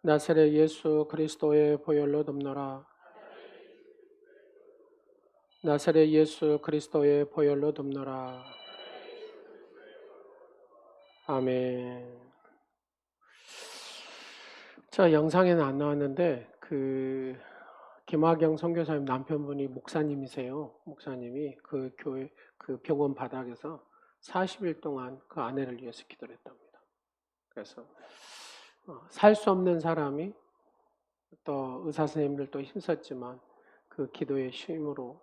나사렛 예수 그리스도의 보혈로 덮노라. 나사렛 예수 그리스도의 보혈로 덮노라. 아멘. 저 영상에는 안 나왔는데 김학영 선교사님 남편분이 목사님이세요. 목사님이 그 교회 그 병원 바닥에서 40일 동안 그 아내를 위해서 기도를 했답니다. 그래서 살 수 없는 사람이 또 의사 선생님들도 힘썼지만 그 기도의 힘으로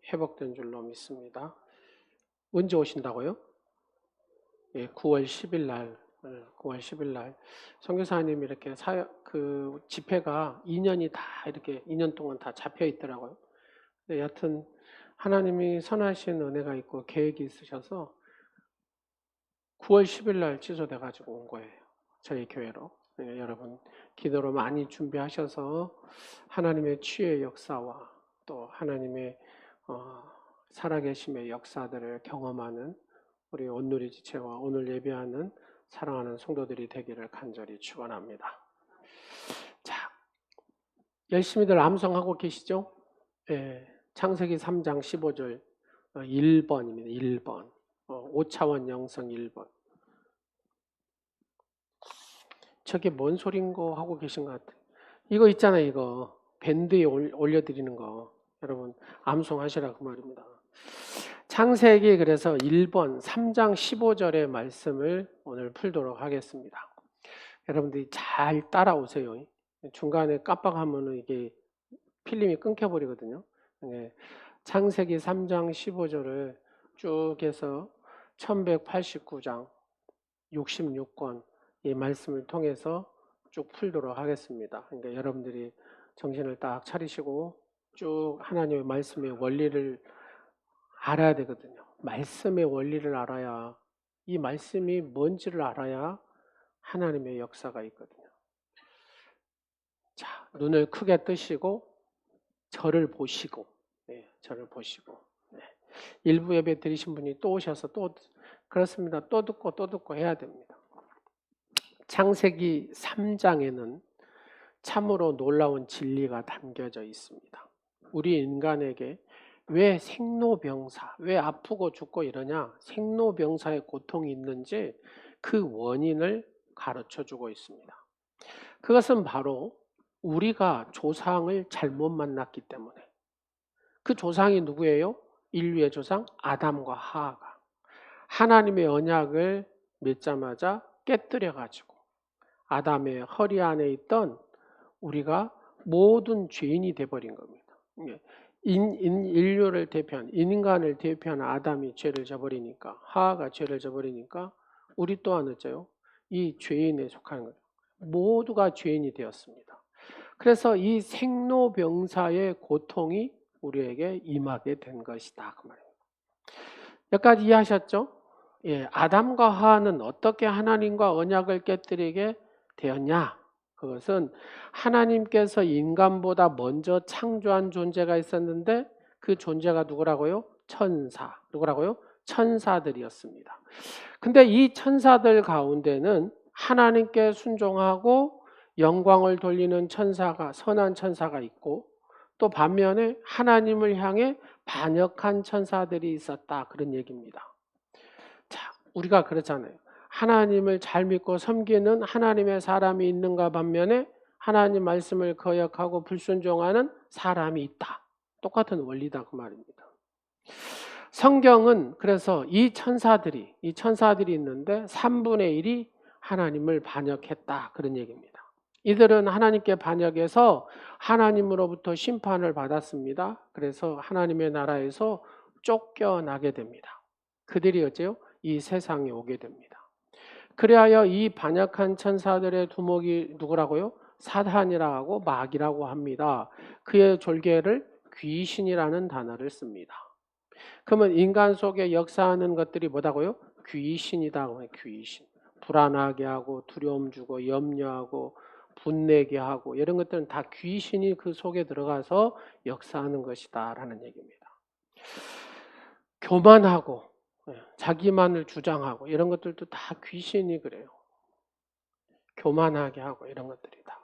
회복된 줄로 믿습니다. 언제 오신다고요? 예, 9월 10일 날, 9월 10일 날 선교사님이 이렇게 그 집회가 2년이 다 이렇게 2년 동안 다 잡혀 있더라고요. 여하튼 하나님이 선하신 은혜가 있고 계획이 있으셔서 9월 10일 날 취소돼 가지고 온 거예요. 저희 교회로. 예, 여러분 기도로 많이 준비하셔서 하나님의 치유의 역사와 또 하나님의 살아계심의 역사들을 경험하는 우리 온누리 지체와 오늘 예배하는 사랑하는 성도들이 되기를 간절히 축원합니다. 자, 열심히들 암송하고 계시죠? 예, 창세기 3장 15절 1번입니다. 1번. 5차원 영성 1번. 저게 뭔 소린고 하고 계신 것 같아요. 이거 있잖아요. 이거 밴드에 올려드리는 거. 여러분 암송하시라 그 말입니다. 창세기 그래서 1번 3장 15절의 말씀을 오늘 풀도록 하겠습니다. 여러분들이 잘 따라오세요. 중간에 깜빡하면 이게 필름이 끊겨버리거든요. 창세기 3장 15절을 쭉 해서 1189장 66권 이 말씀을 통해서 쭉 풀도록 하겠습니다. 그러니까 여러분들이 정신을 딱 차리시고 쭉 하나님의 말씀의 원리를 알아야 되거든요. 말씀의 원리를 알아야, 이 말씀이 뭔지를 알아야 하나님의 역사가 있거든요. 자, 눈을 크게 뜨시고 저를 보시고, 네, 저를 보시고. 네. 일부 예배 드리신 분이 또 오셔서 또 그렇습니다. 또 듣고 해야 됩니다. 창세기 3장에는 참으로 놀라운 진리가 담겨져 있습니다. 우리 인간에게 왜 생로병사, 왜 아프고 죽고 이러냐, 생로병사의 고통이 있는지 그 원인을 가르쳐주고 있습니다. 그것은 바로 우리가 조상을 잘못 만났기 때문에. 그 조상이 누구예요? 인류의 조상 아담과 하하가 하나님의 언약을 맺자마자 깨뜨려가지고 아담의 허리 안에 있던 우리가 모든 죄인이 돼버린 겁니다. 인류를 대표한 인간을 대표하는 아담이 죄를 져버리니까 하하가 죄를 져버리니까 우리 또한 어째요? 이 죄인에 속하는 거예요. 모두가 죄인이 되었습니다. 그래서 이 생로병사의 고통이 우리에게 임하게 된 것이다 그 말입니다. 여기까지 이해하셨죠? 예, 아담과 하하는 어떻게 하나님과 언약을 깨뜨리게 되었냐? 그것은 하나님께서 인간보다 먼저 창조한 존재가 있었는데 그 존재가 누구라고요? 천사. 누구라고요? 천사들이었습니다. 근데 이 천사들 가운데는 하나님께 순종하고 영광을 돌리는 천사가, 선한 천사가 있고 또 반면에 하나님을 향해 반역한 천사들이 있었다. 그런 얘기입니다. 자, 우리가 그렇잖아요. 하나님을 잘 믿고 섬기는 하나님의 사람이 있는가 반면에 하나님 말씀을 거역하고 불순종하는 사람이 있다. 똑같은 원리다 그 말입니다. 성경은 그래서 이 천사들이 있는데 3분의 1이 하나님을 반역했다 그런 얘기입니다. 이들은 하나님께 반역해서 하나님으로부터 심판을 받았습니다. 그래서 하나님의 나라에서 쫓겨나게 됩니다. 그들이 어째요? 이 세상에 오게 됩니다. 그리하여 이 반역한 천사들의 두목이 누구라고요? 사탄이라고 하고 마귀라고 합니다. 그의 졸개를 귀신이라는 단어를 씁니다. 그러면 인간 속에 역사하는 것들이 뭐다고요? 귀신이다. 귀신. 불안하게 하고 두려움 주고 염려하고 분내게 하고 이런 것들은 다 귀신이 그 속에 들어가서 역사하는 것이다 라는 얘기입니다. 교만하고 자기만을 주장하고 이런 것들도 다 귀신이 그래요. 교만하게 하고 이런 것들이 다.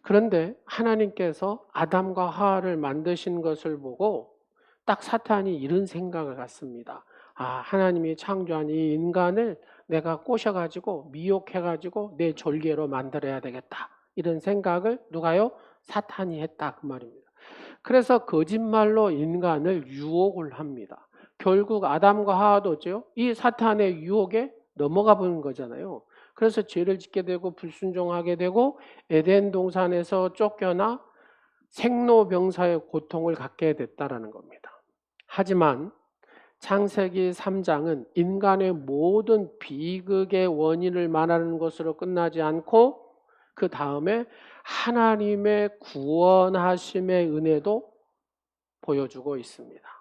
그런데 하나님께서 아담과 하와를 만드신 것을 보고 딱 사탄이 이런 생각을 갖습니다. 아, 하나님이 창조한 이 인간을 내가 꼬셔가지고 미혹해가지고 내 졸개로 만들어야 되겠다. 이런 생각을 누가요? 사탄이 했다 그 말입니다. 그래서 거짓말로 인간을 유혹을 합니다. 결국 아담과 하와도죠. 이 사탄의 유혹에 넘어가 보는 거잖아요. 그래서 죄를 짓게 되고 불순종하게 되고 에덴 동산에서 쫓겨나 생로병사의 고통을 갖게 됐다라는 겁니다. 하지만 창세기 3장은 인간의 모든 비극의 원인을 말하는 것으로 끝나지 않고 그 다음에 하나님의 구원하심의 은혜도 보여주고 있습니다.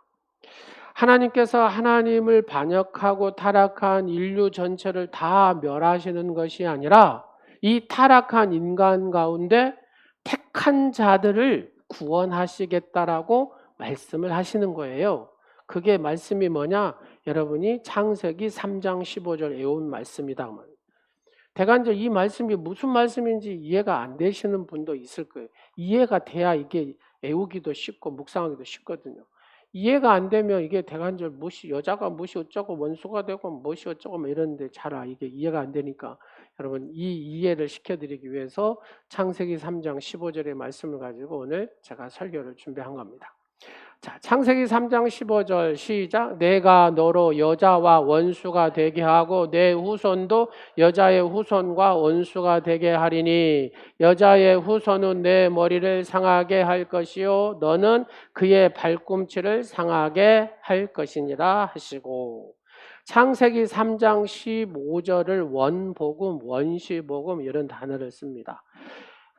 하나님께서 하나님을 반역하고 타락한 인류 전체를 다 멸하시는 것이 아니라 이 타락한 인간 가운데 택한 자들을 구원하시겠다라고 말씀을 하시는 거예요. 그게 말씀이 뭐냐? 여러분이 창세기 3장 15절 외운 말씀이다. 대간절 이 말씀이 무슨 말씀인지 이해가 안 되시는 분도 있을 거예요. 이해가 돼야 이게 외우기도 쉽고 묵상하기도 쉽거든요. 이해가 안 되면 이게 대간절 무시, 여자가 무시 어쩌고 원수가 되고 무시 어쩌고 뭐 이러는데 잘 이게 이해가 안 되니까 여러분 이 이해를 시켜드리기 위해서 창세기 3장 15절의 말씀을 가지고 오늘 제가 설교를 준비한 겁니다. 자, 창세기 3장 15절 시작. 내가 너로 여자와 원수가 되게 하고 내 후손도 여자의 후손과 원수가 되게 하리니 여자의 후손은 내 머리를 상하게 할 것이요 너는 그의 발꿈치를 상하게 할 것이니라 하시고, 창세기 3장 15절을 원복음, 원시복음 이런 단어를 씁니다.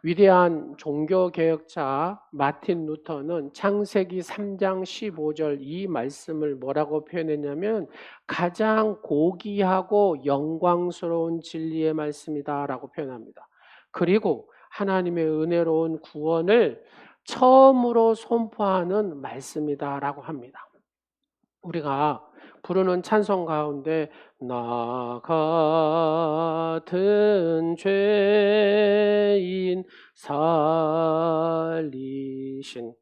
위대한 종교개혁자 마틴 루터는 창세기 3장 15절 이 말씀을 뭐라고 표현했냐면 가장 고귀하고 영광스러운 진리의 말씀이다 라고 표현합니다. 그리고 하나님의 은혜로운 구원을 처음으로 선포하는 말씀이다 라고 합니다. 우리가 부르는 찬송 가운데 나 같은 죄인 살리신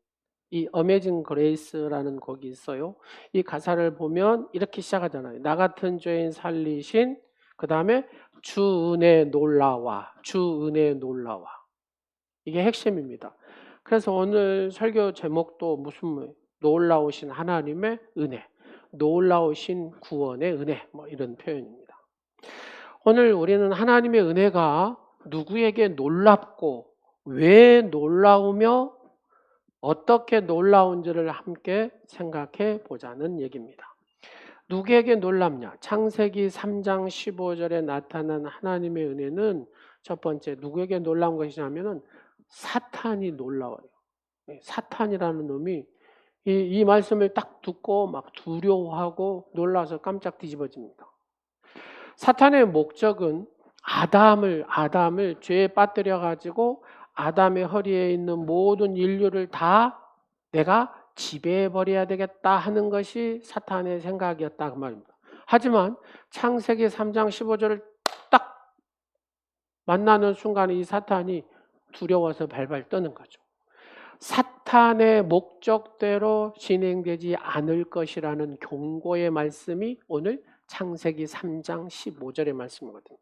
이 어메이징 그레이스라는 곡이 있어요. 이 가사를 보면 이렇게 시작하잖아요. 나 같은 죄인 살리신, 그 다음에 주 은혜 놀라와, 주 은혜 놀라와. 이게 핵심입니다. 그래서 오늘 설교 제목도 무슨 놀라우신 하나님의 은혜, 놀라우신 구원의 은혜, 뭐 이런 표현입니다. 오늘 우리는 하나님의 은혜가 누구에게 놀랍고 왜 놀라우며 어떻게 놀라운지를 함께 생각해 보자는 얘기입니다. 누구에게 놀랍냐? 창세기 3장 15절에 나타난 하나님의 은혜는 첫 번째 누구에게 놀라운 것이냐면은 사탄이 놀라워요. 사탄이라는 놈이 이 말씀을 딱 듣고 막 두려워하고 놀라서 깜짝 뒤집어집니다. 사탄의 목적은 아담을 죄에 빠뜨려 가지고 아담의 허리에 있는 모든 인류를 다 내가 지배해 버려야 되겠다 하는 것이 사탄의 생각이었다 그 말입니다. 하지만 창세기 3장 15절을 딱 만나는 순간에 이 사탄이 두려워서 발발 떠는 거죠. 사탄의 목적대로 진행되지 않을 것이라는 경고의 말씀이 오늘 창세기 3장 15절의 말씀이거든요.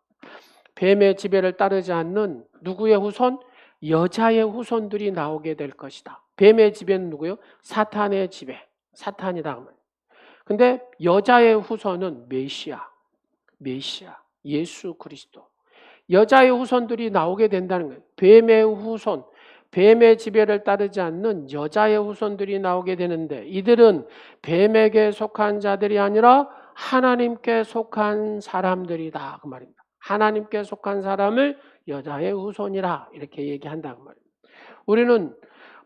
뱀의 지배를 따르지 않는 누구의 후손? 여자의 후손들이 나오게 될 것이다. 뱀의 지배는 누구요? 사탄의 지배. 사탄이다. 근데 여자의 후손은 메시아, 예수 그리스도. 여자의 후손들이 나오게 된다는 거예요. 뱀의 후손, 뱀의 지배를 따르지 않는 여자의 후손들이 나오게 되는데 이들은 뱀에게 속한 자들이 아니라 하나님께 속한 사람들이다 그 말입니다. 하나님께 속한 사람을 여자의 후손이라 이렇게 얘기한다 그 말입니다. 우리는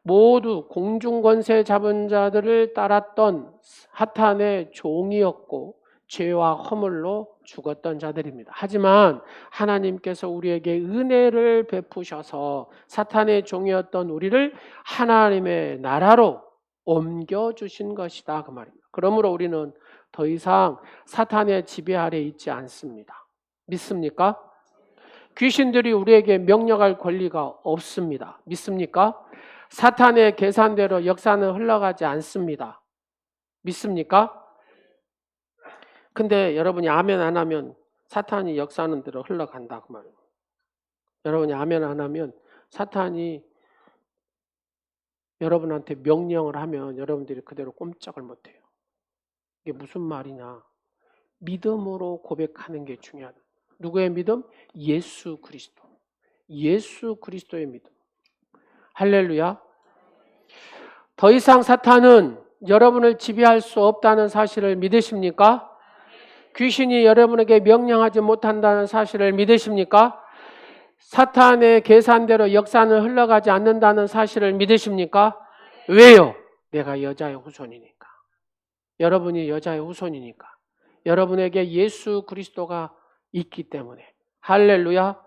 모두 공중권세 잡은 자들을 따랐던 사탄의 종이었고 죄와 허물로 죽었던 자들입니다. 하지만 하나님께서 우리에게 은혜를 베푸셔서 사탄의 종이었던 우리를 하나님의 나라로 옮겨주신 것이다 그 말입니다. 그러므로 우리는 더 이상 사탄의 지배 아래 있지 않습니다. 믿습니까? 귀신들이 우리에게 명령할 권리가 없습니다. 믿습니까? 사탄의 계산대로 역사는 흘러가지 않습니다. 믿습니까? 근데 여러분이 아멘 안 하면 사탄이 역사하는 대로 흘러간다 그 말이에요. 여러분이 아멘 안 하면 사탄이 여러분한테 명령을 하면 여러분들이 그대로 꼼짝을 못해요. 이게 무슨 말이냐? 믿음으로 고백하는 게 중요하다. 누구의 믿음? 예수 그리스도. 예수 그리스도의 믿음. 할렐루야. 더 이상 사탄은 여러분을 지배할 수 없다는 사실을 믿으십니까? 귀신이 여러분에게 명령하지 못한다는 사실을 믿으십니까? 사탄의 계산대로 역사는 흘러가지 않는다는 사실을 믿으십니까? 왜요? 내가 여자의 후손이니까. 여러분이 여자의 후손이니까. 여러분에게 예수 그리스도가 있기 때문에. 할렐루야.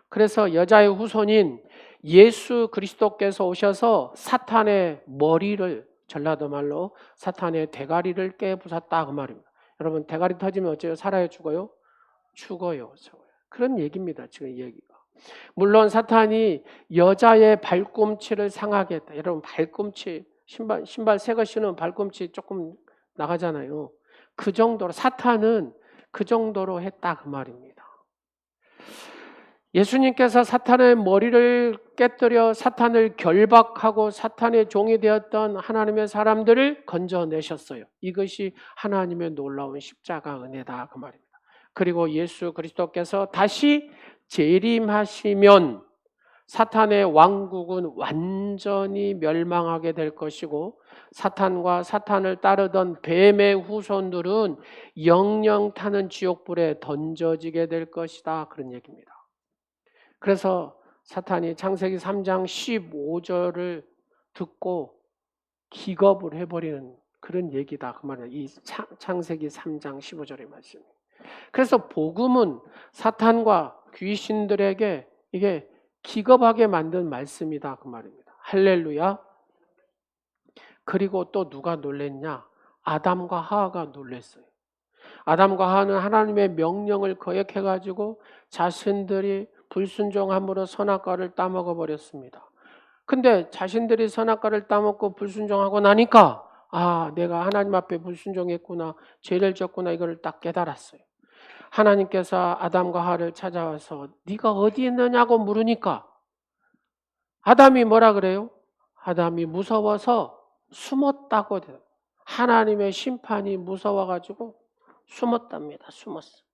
그래서 여자의 후손인 예수 그리스도께서 오셔서 사탄의 머리를, 전라도 말로 사탄의 대가리를 깨부쉈다 그 말입니다. 여러분, 대가리 터지면 어째요? 살아요? 죽어요? 죽어요. 그런 얘기입니다. 지금 이 얘기가. 물론 사탄이 여자의 발꿈치를 상하게 했다. 여러분, 발꿈치, 신발 새 거 신으면 발꿈치 조금 나가잖아요. 그 정도로, 사탄은 그 정도로 했다 그 말입니다. 예수님께서 사탄의 머리를 깨뜨려 사탄을 결박하고 사탄의 종이 되었던 하나님의 사람들을 건져내셨어요. 이것이 하나님의 놀라운 십자가 은혜다 그 말입니다. 그리고 예수 그리스도께서 다시 재림하시면 사탄의 왕국은 완전히 멸망하게 될 것이고 사탄과 사탄을 따르던 뱀의 후손들은 영영 타는 지옥불에 던져지게 될 것이다. 그런 얘기입니다. 그래서 사탄이 창세기 3장 15절을 듣고 기겁을 해버리는 그런 얘기다. 그 말이에요. 이 창세기 3장 15절의 말씀. 그래서 복음은 사탄과 귀신들에게 이게 기겁하게 만든 말씀이다. 그 말입니다. 할렐루야. 그리고 또 누가 놀랬냐? 아담과 하와가 놀랬어요. 아담과 하와는 하나님의 명령을 거역해가지고 자신들이 불순종함으로 선악과를 따먹어 버렸습니다. 근데 자신들이 선악과를 따먹고 불순종하고 나니까 내가 하나님 앞에 불순종했구나, 죄를 졌구나 이걸 딱 깨달았어요. 하나님께서 아담과 하와를 찾아와서 네가 어디 있느냐고 물으니까 아담이 뭐라 그래요? 아담이 무서워서 숨었다고 돼요. 하나님의 심판이 무서워가지고 숨었답니다. 숨었어.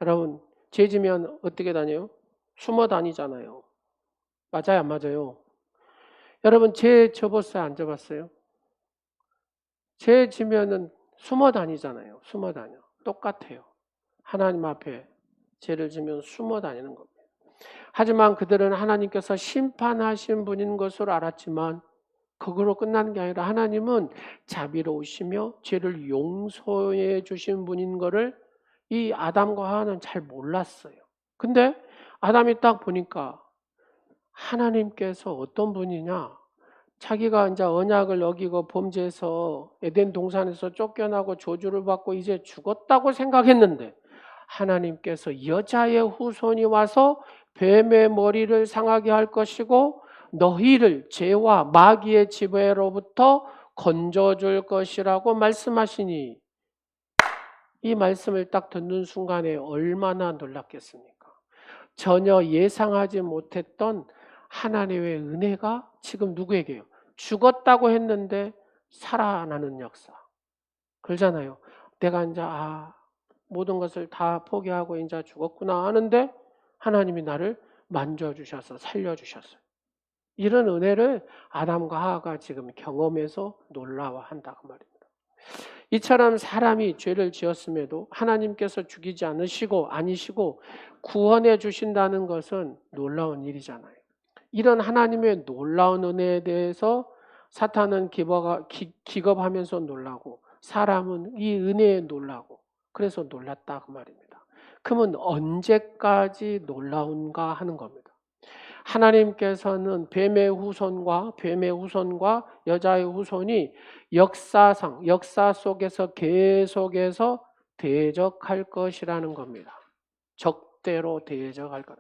여러분, 죄 지면 어떻게 다녀요? 숨어 다니잖아요. 맞아요, 안 맞아요? 여러분, 죄 져봤어요, 안 져봤어요? 죄 지면은 숨어 다니잖아요. 숨어 다녀. 똑같아요. 하나님 앞에 죄를 지면 숨어 다니는 겁니다. 하지만 그들은 하나님께서 심판하신 분인 것으로 알았지만 그걸로 끝나는 게 아니라 하나님은 자비로우시며 죄를 용서해 주신 분인 것을 이 아담과 하와는 잘 몰랐어요. 근데 아담이 딱 보니까 하나님께서 어떤 분이냐? 자기가 이제 언약을 어기고 범죄해서 에덴 동산에서 쫓겨나고 저주를 받고 이제 죽었다고 생각했는데 하나님께서 여자의 후손이 와서 뱀의 머리를 상하게 할 것이고 너희를 죄와 마귀의 지배로부터 건져줄 것이라고 말씀하시니 이 말씀을 딱 듣는 순간에 얼마나 놀랐겠습니까? 전혀 예상하지 못했던 하나님의 은혜가 지금 누구에게요? 죽었다고 했는데 살아나는 역사. 그러잖아요. 내가 이제 모든 것을 다 포기하고 이제 죽었구나 하는데 하나님이 나를 만져주셔서 살려주셨어요. 이런 은혜를 아담과 하와가 지금 경험해서 놀라워한다 그 말입니다. 이처럼 사람이 죄를 지었음에도 하나님께서 죽이지 아니시고 구원해 주신다는 것은 놀라운 일이잖아요. 이런 하나님의 놀라운 은혜에 대해서 사탄은 기겁하면서 놀라고 사람은 이 은혜에 놀라고 그래서 놀랐다 그 말입니다. 그러면 언제까지 놀라운가 하는 겁니다. 하나님께서는 뱀의 후손과 여자의 후손이 역사 속에서 계속해서 대적할 것이라는 겁니다. 적대로 대해져 갈 거라.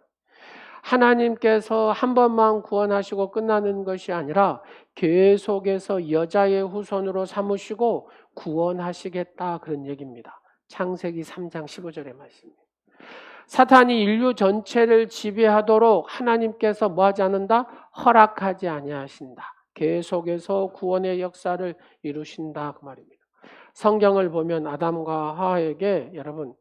하나님께서 한 번만 구원하시고 끝나는 것이 아니라 계속해서 여자의 후손으로 삼으시고 구원하시겠다, 그런 얘기입니다. 창세기 3장 15절의 말씀입니다. 사탄이 인류 전체를 지배하도록 하나님께서 뭐하지 않는다? 허락하지 아니하신다. 계속해서 구원의 역사를 이루신다, 그 말입니다. 성경을 보면 아담과 하와에게, 여러분,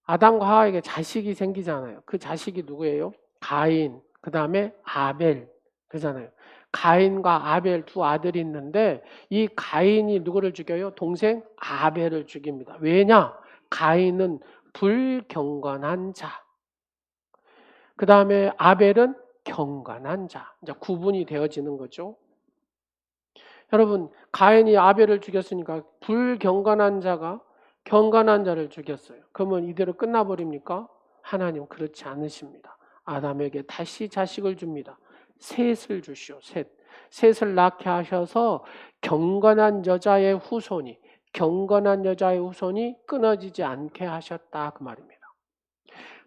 아담과 하와에게 자식이 생기잖아요. 그 자식이 누구예요? 가인, 그 다음에 아벨, 그러잖아요. 가인과 아벨 두 아들이 있는데 이 가인이 누구를 죽여요? 동생 아벨을 죽입니다. 왜냐? 가인은 불경건한 자. 그 다음에 아벨은 경건한 자. 이제 구분이 되어지는 거죠. 여러분, 가인이 아벨을 죽였으니까 불경건한 자가 경건한 자를 죽였어요. 그러면 이대로 끝나버립니까? 하나님 그렇지 않으십니다. 아담에게 다시 자식을 줍니다. 셋을 주시오. 셋을 낳게 하셔서 경건한 여자의 후손이 끊어지지 않게 하셨다, 그 말입니다.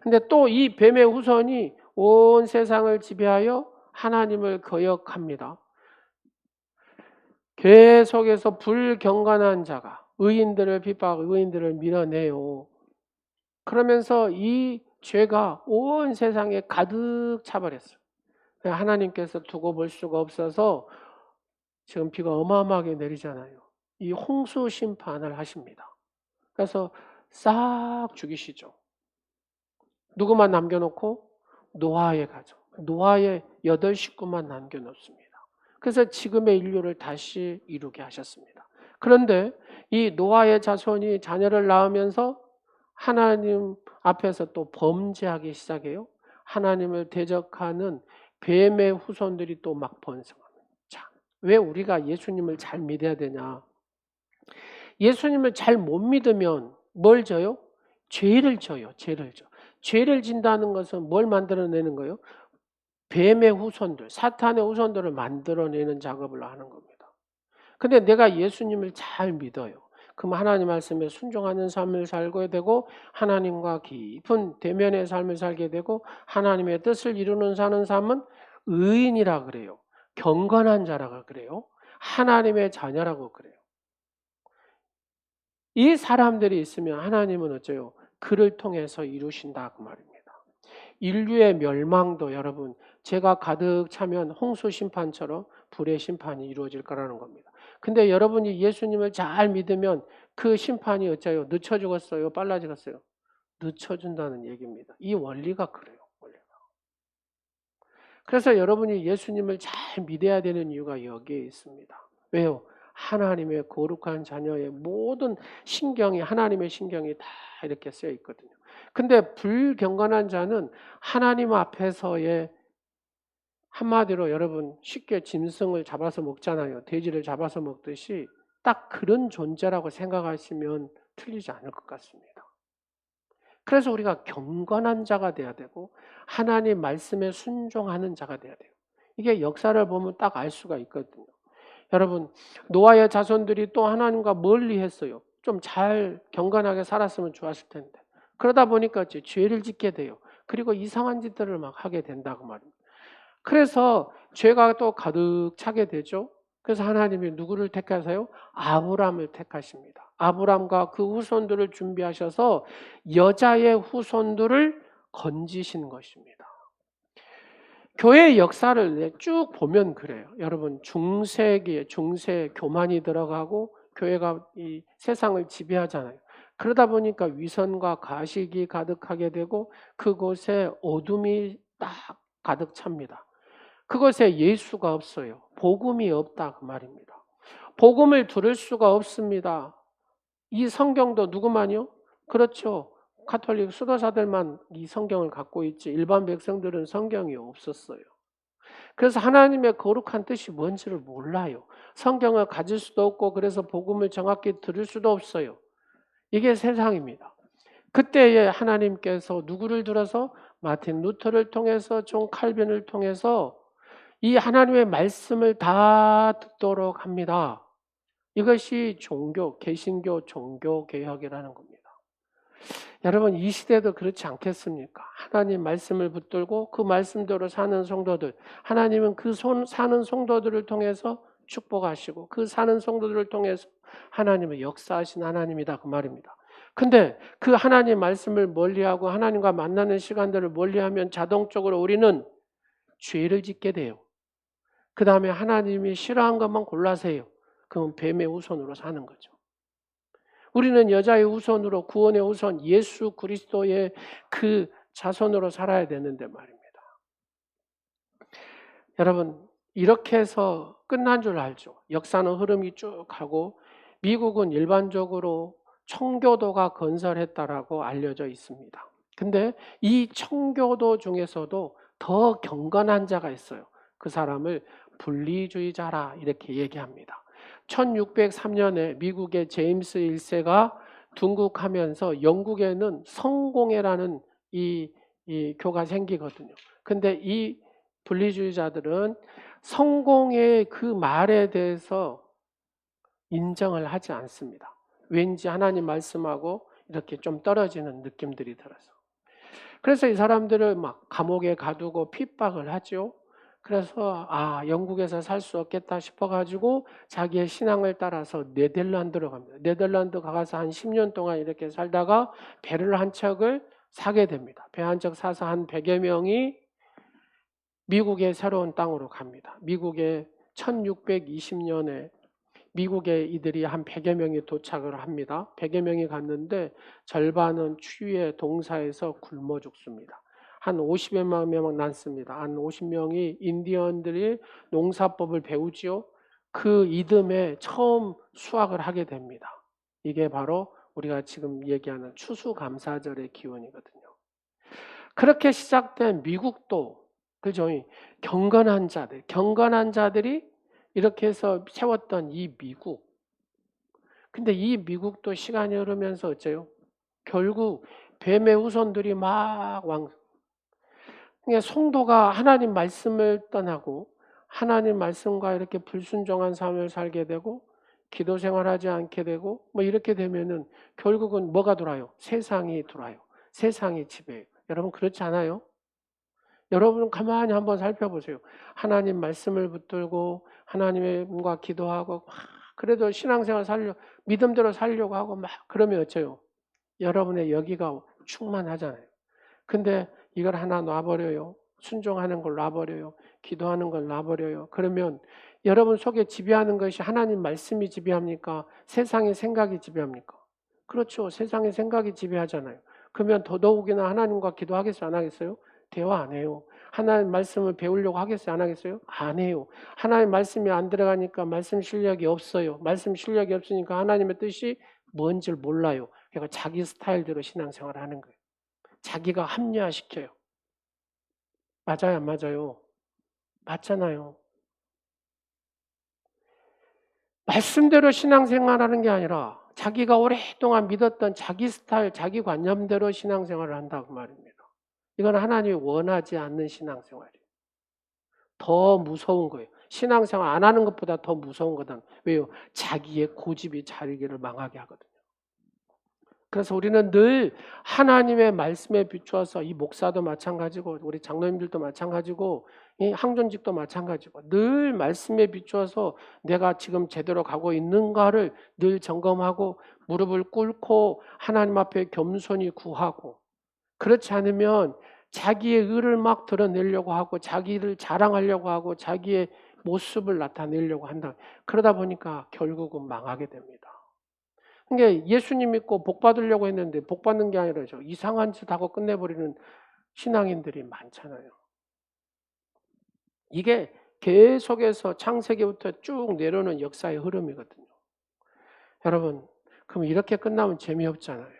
근데 또 이 뱀의 후손이 온 세상을 지배하여 하나님을 거역합니다. 계속해서 불경건한 자가 의인들을 핍박하고 의인들을 밀어내요. 그러면서 이 죄가 온 세상에 가득 차버렸어요. 하나님께서 두고 볼 수가 없어서 지금 비가 어마어마하게 내리잖아요. 이 홍수 심판을 하십니다. 그래서 싹 죽이시죠. 누구만 남겨놓고? 노아의 가족, 노아의 8 식구만 남겨놓습니다. 그래서 지금의 인류를 다시 이루게 하셨습니다. 그런데 이 노아의 자손이 자녀를 낳으면서 하나님 앞에서 또 범죄하기 시작해요. 하나님을 대적하는 뱀의 후손들이 또 막 번성합니다. 자, 왜 우리가 예수님을 잘 믿어야 되냐? 예수님을 잘 못 믿으면 뭘 져요? 죄를 져요. 죄를 진다는 것은 뭘 만들어내는 거예요? 뱀의 후손들, 사탄의 후손들을 만들어내는 작업을 하는 겁니다. 근데 내가 예수님을 잘 믿어요. 그럼 하나님 말씀에 순종하는 삶을 살게 되고 하나님과 깊은 대면의 삶을 살게 되고 하나님의 뜻을 이루는 사는 삶은 의인이라 그래요. 경건한 자라고 그래요. 하나님의 자녀라고 그래요. 이 사람들이 있으면 하나님은 어째요? 그를 통해서 이루신다, 그 말입니다. 인류의 멸망도 여러분, 죄가 가득 차면 홍수 심판처럼 불의 심판이 이루어질 거라는 겁니다. 근데 여러분이 예수님을 잘 믿으면 그 심판이 어째요? 늦춰 죽었어요? 빨라 죽었어요? 늦춰준다는 얘기입니다. 이 원리가 그래요. 원리가. 그래서 여러분이 예수님을 잘 믿어야 되는 이유가 여기에 있습니다. 왜요? 하나님의 거룩한 자녀의 모든 신경이, 하나님의 신경이 다 이렇게 쓰여 있거든요. 근데 불경건한 자는 하나님 앞에서의, 한마디로 여러분 쉽게 짐승을 잡아서 먹잖아요. 돼지를 잡아서 먹듯이 딱 그런 존재라고 생각하시면 틀리지 않을 것 같습니다. 그래서 우리가 경건한 자가 돼야 되고 하나님 말씀에 순종하는 자가 돼야 돼요. 이게 역사를 보면 딱 알 수가 있거든요. 여러분, 노아의 자손들이 또 하나님과 멀리 했어요. 좀 잘 경건하게 살았으면 좋았을 텐데. 그러다 보니까 죄를 짓게 돼요. 그리고 이상한 짓들을 막 하게 된다고 말입니다. 그래서 죄가 또 가득 차게 되죠. 그래서 하나님이 누구를 택하세요? 아브람을 택하십니다. 아브람과 그 후손들을 준비하셔서 여자의 후손들을 건지신 것입니다. 교회의 역사를 쭉 보면 그래요. 여러분, 중세 교만이 들어가고 교회가 이 세상을 지배하잖아요. 그러다 보니까 위선과 가식이 가득하게 되고 그곳에 어둠이 딱 가득 찹니다. 그것에 예수가 없어요. 복음이 없다, 그 말입니다. 복음을 들을 수가 없습니다. 이 성경도 누구만요? 그렇죠. 가톨릭 수도사들만 이 성경을 갖고 있지 일반 백성들은 성경이 없었어요. 그래서 하나님의 거룩한 뜻이 뭔지를 몰라요. 성경을 가질 수도 없고 그래서 복음을 정확히 들을 수도 없어요. 이게 세상입니다. 그때에 하나님께서 누구를 들어서 마틴 루터를 통해서 존 칼빈을 통해서 이 하나님의 말씀을 다 듣도록 합니다. 이것이 종교, 개신교 종교개혁이라는 겁니다. 여러분 이 시대도 그렇지 않겠습니까? 하나님 말씀을 붙들고 그 말씀대로 사는 성도들, 하나님은 그 사는 성도들을 통해서 축복하시고 그 사는 성도들을 통해서 하나님은 역사하신 하나님이다 그 말입니다. 근데 그 하나님 말씀을 멀리하고 하나님과 만나는 시간들을 멀리하면 자동적으로 우리는 죄를 짓게 돼요. 그 다음에 하나님이 싫어한 것만 골라서 해요. 그건 뱀의 우선으로 사는 거죠. 우리는 여자의 우선으로 구원의 우선 예수 그리스도의 그 자손으로 살아야 되는데 말입니다. 여러분 이렇게 해서 끝난 줄 알죠. 역사는 흐름이 쭉 가고 미국은 일반적으로 청교도가 건설했다라고 알려져 있습니다. 근데 이 청교도 중에서도 더 경건한 자가 있어요. 그 사람을 분리주의자라 이렇게 얘기합니다. 1603년에 미국의 제임스 1세가 둔국하면서 영국에는 성공회라는 이 교가 생기거든요. 근데 이 분리주의자들은 성공의 그 말에 대해서 인정을 하지 않습니다. 왠지 하나님 말씀하고 이렇게 좀 떨어지는 느낌들이 들어서. 그래서 이 사람들을 막 감옥에 가두고 핍박을 하죠. 그래서 영국에서 살 수 없겠다 싶어가지고 자기의 신앙을 따라서 네덜란드로 갑니다. 네덜란드 가서 한 10년 동안 이렇게 살다가 배를 한 척을 사게 됩니다. 배 한 척 사서 한 100여 명이 미국의 새로운 땅으로 갑니다. 미국의 1620년에 미국에 이들이 한 100여 명이 도착을 합니다. 100여 명이 갔는데 절반은 추위에 동사에서 굶어 죽습니다. 한 50여 명 남습니다. 한 50명이 인디언들이 농사법을 배우지요. 그 이듬해 처음 수확을 하게 됩니다. 이게 바로 우리가 지금 얘기하는 추수감사절의 기원이거든요. 그렇게 시작된 미국도 그죠? 경건한 자들이 이렇게 해서 세웠던 이 미국. 근데 이 미국도 시간이 흐르면서 어째요? 결국 뱀의 후손들이 막 그러니까 성도가 하나님 말씀을 떠나고 하나님 말씀과 이렇게 불순종한 삶을 살게 되고 기도 생활하지 않게 되고 뭐 이렇게 되면은 결국은 뭐가 돌아요? 세상이 돌아요. 세상이 지배해요. 여러분 그렇지 않아요? 여러분 가만히 한번 살펴보세요. 하나님 말씀을 붙들고 하나님과 기도하고 막 그래도 신앙생활 믿음대로 살려고 하고 막 그러면 어째요? 여러분의 여기가 충만하잖아요. 근데 이걸 하나 놔버려요. 순종하는 걸 놔버려요. 기도하는 걸 놔버려요. 그러면 여러분 속에 지배하는 것이 하나님 말씀이 지배합니까? 세상의 생각이 지배합니까? 그렇죠. 세상의 생각이 지배하잖아요. 그러면 더더욱이나 하나님과 기도하겠어요? 안 하겠어요? 대화 안 해요. 하나님 말씀을 배우려고 하겠어요? 안 하겠어요? 안 해요. 하나님 말씀이 안 들어가니까 말씀 실력이 없어요. 말씀 실력이 없으니까 하나님의 뜻이 뭔지를 몰라요. 그러니까 자기 스타일대로 신앙생활을 하는 거예요. 자기가 합리화시켜요. 맞아요, 안 맞아요? 맞잖아요. 말씀대로 신앙생활하는 게 아니라 자기가 오랫동안 믿었던 자기 스타일, 자기 관념대로 신앙생활을 한다고 말입니다. 이건 하나님이 원하지 않는 신앙생활이에요. 더 무서운 거예요. 신앙생활 안 하는 것보다 더 무서운 거다. 왜요? 자기의 고집이 자기를 망하게 하거든요. 그래서 우리는 늘 하나님의 말씀에 비추어서 이 목사도 마찬가지고 우리 장로님들도 마찬가지고 이 항존직도 마찬가지고 늘 말씀에 비추어서 내가 지금 제대로 가고 있는가를 늘 점검하고 무릎을 꿇고 하나님 앞에 겸손히 구하고 그렇지 않으면 자기의 의를 막 드러내려고 하고 자기를 자랑하려고 하고 자기의 모습을 나타내려고 한다. 그러다 보니까 결국은 망하게 됩니다. 그러니까 예수님 믿고 복 받으려고 했는데 복 받는 게 아니라 이상한 짓 하고 끝내버리는 신앙인들이 많잖아요. 이게 계속해서 창세기부터 쭉 내려오는 역사의 흐름이거든요. 여러분, 그럼 이렇게 끝나면 재미없잖아요.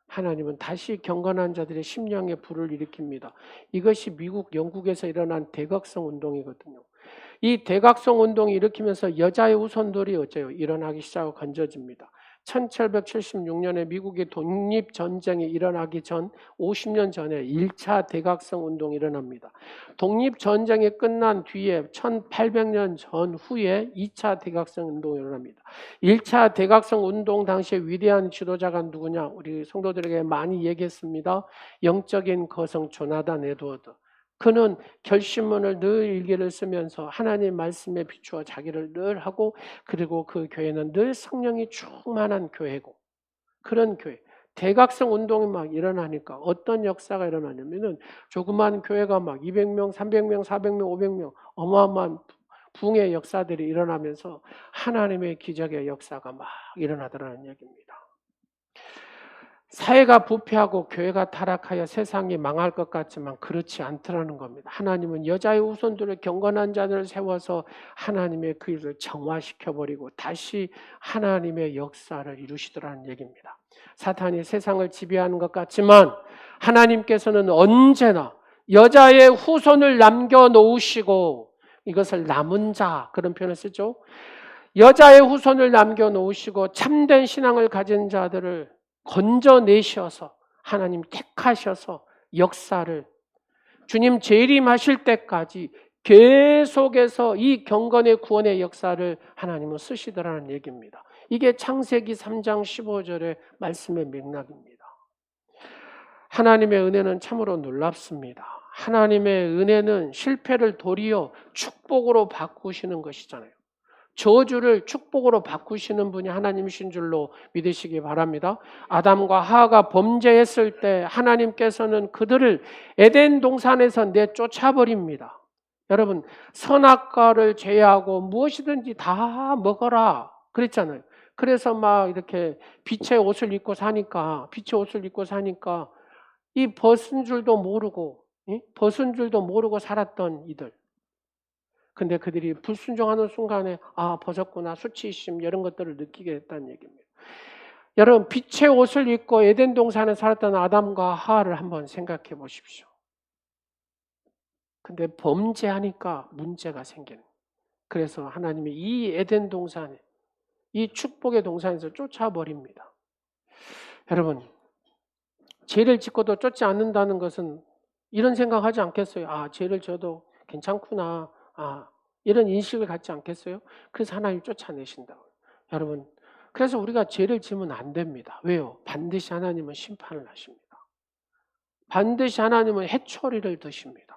하나님은 다시 경건한 자들의 심령에 불을 일으킵니다. 이것이 미국, 영국에서 일어난 대각성 운동이거든요. 이 대각성 운동이 일으키면서 여자의 우선들이 어째요? 일어나기 시작하고 건져집니다. 1776년에 미국의 독립전쟁이 일어나기 전 50년 전에 1차 대각성 운동이 일어납니다. 독립전쟁이 끝난 뒤에 1800년 전후에 2차 대각성 운동이 일어납니다. 1차 대각성 운동 당시에 위대한 지도자가 누구냐? 우리 성도들에게 많이 얘기했습니다. 영적인 거성 조나단 에드워드. 그는 결심문을 늘 일기를 쓰면서 하나님 말씀에 비추어 자기를 늘 하고, 그리고 그 교회는 늘 성령이 충만한 교회고, 그런 교회. 대각성 운동이 막 일어나니까 어떤 역사가 일어나냐면은 조그만 교회가 막 200명, 300명, 400명, 500명 어마어마한 붕의 역사들이 일어나면서 하나님의 기적의 역사가 막 일어나더라는 얘기입니다. 사회가 부패하고 교회가 타락하여 세상이 망할 것 같지만 그렇지 않더라는 겁니다. 하나님은 여자의 후손들을 경건한 자들을 세워서 하나님의 그 일을 정화시켜버리고 다시 하나님의 역사를 이루시더라는 얘기입니다. 사탄이 세상을 지배하는 것 같지만 하나님께서는 언제나 여자의 후손을 남겨놓으시고, 이것을 남은 자 그런 표현을 쓰죠. 여자의 후손을 남겨놓으시고 참된 신앙을 가진 자들을 건져내셔서 하나님 택하셔서 역사를 주님 재림하실 때까지 계속해서 이 경건의 구원의 역사를 하나님은 쓰시더라는 얘기입니다. 이게 창세기 3장 15절의 말씀의 맥락입니다. 하나님의 은혜는 참으로 놀랍습니다. 하나님의 은혜는 실패를 도리어 축복으로 바꾸시는 것이잖아요. 저주를 축복으로 바꾸시는 분이 하나님이신 줄로 믿으시기 바랍니다. 아담과 하와가 범죄했을 때 하나님께서는 그들을 에덴 동산에서 내쫓아버립니다. 여러분, 선악과를 제외하고 무엇이든지 다 먹어라 그랬잖아요. 그래서 막 이렇게 빛의 옷을 입고 사니까 이 벗은 줄도 모르고 살았던 이들. 근데 그들이 불순종하는 순간에 벗었구나, 수치심 이런 것들을 느끼게 됐다는 얘기입니다. 여러분, 빛의 옷을 입고 에덴 동산에 살았던 아담과 하와를 한번 생각해 보십시오. 근데 범죄하니까 문제가 생기는 거예요. 그래서 하나님이 이 에덴 동산에, 이 축복의 동산에서 쫓아버립니다. 여러분, 죄를 짓고도 쫓지 않는다는 것은 이런 생각하지 않겠어요? 죄를 져도 괜찮구나. 이런 인식을 갖지 않겠어요? 그래서 하나님 쫓아내신다고. 여러분, 그래서 우리가 죄를 지면 안 됩니다. 왜요? 반드시 하나님은 심판을 하십니다. 반드시 하나님은 해초리를 드십니다.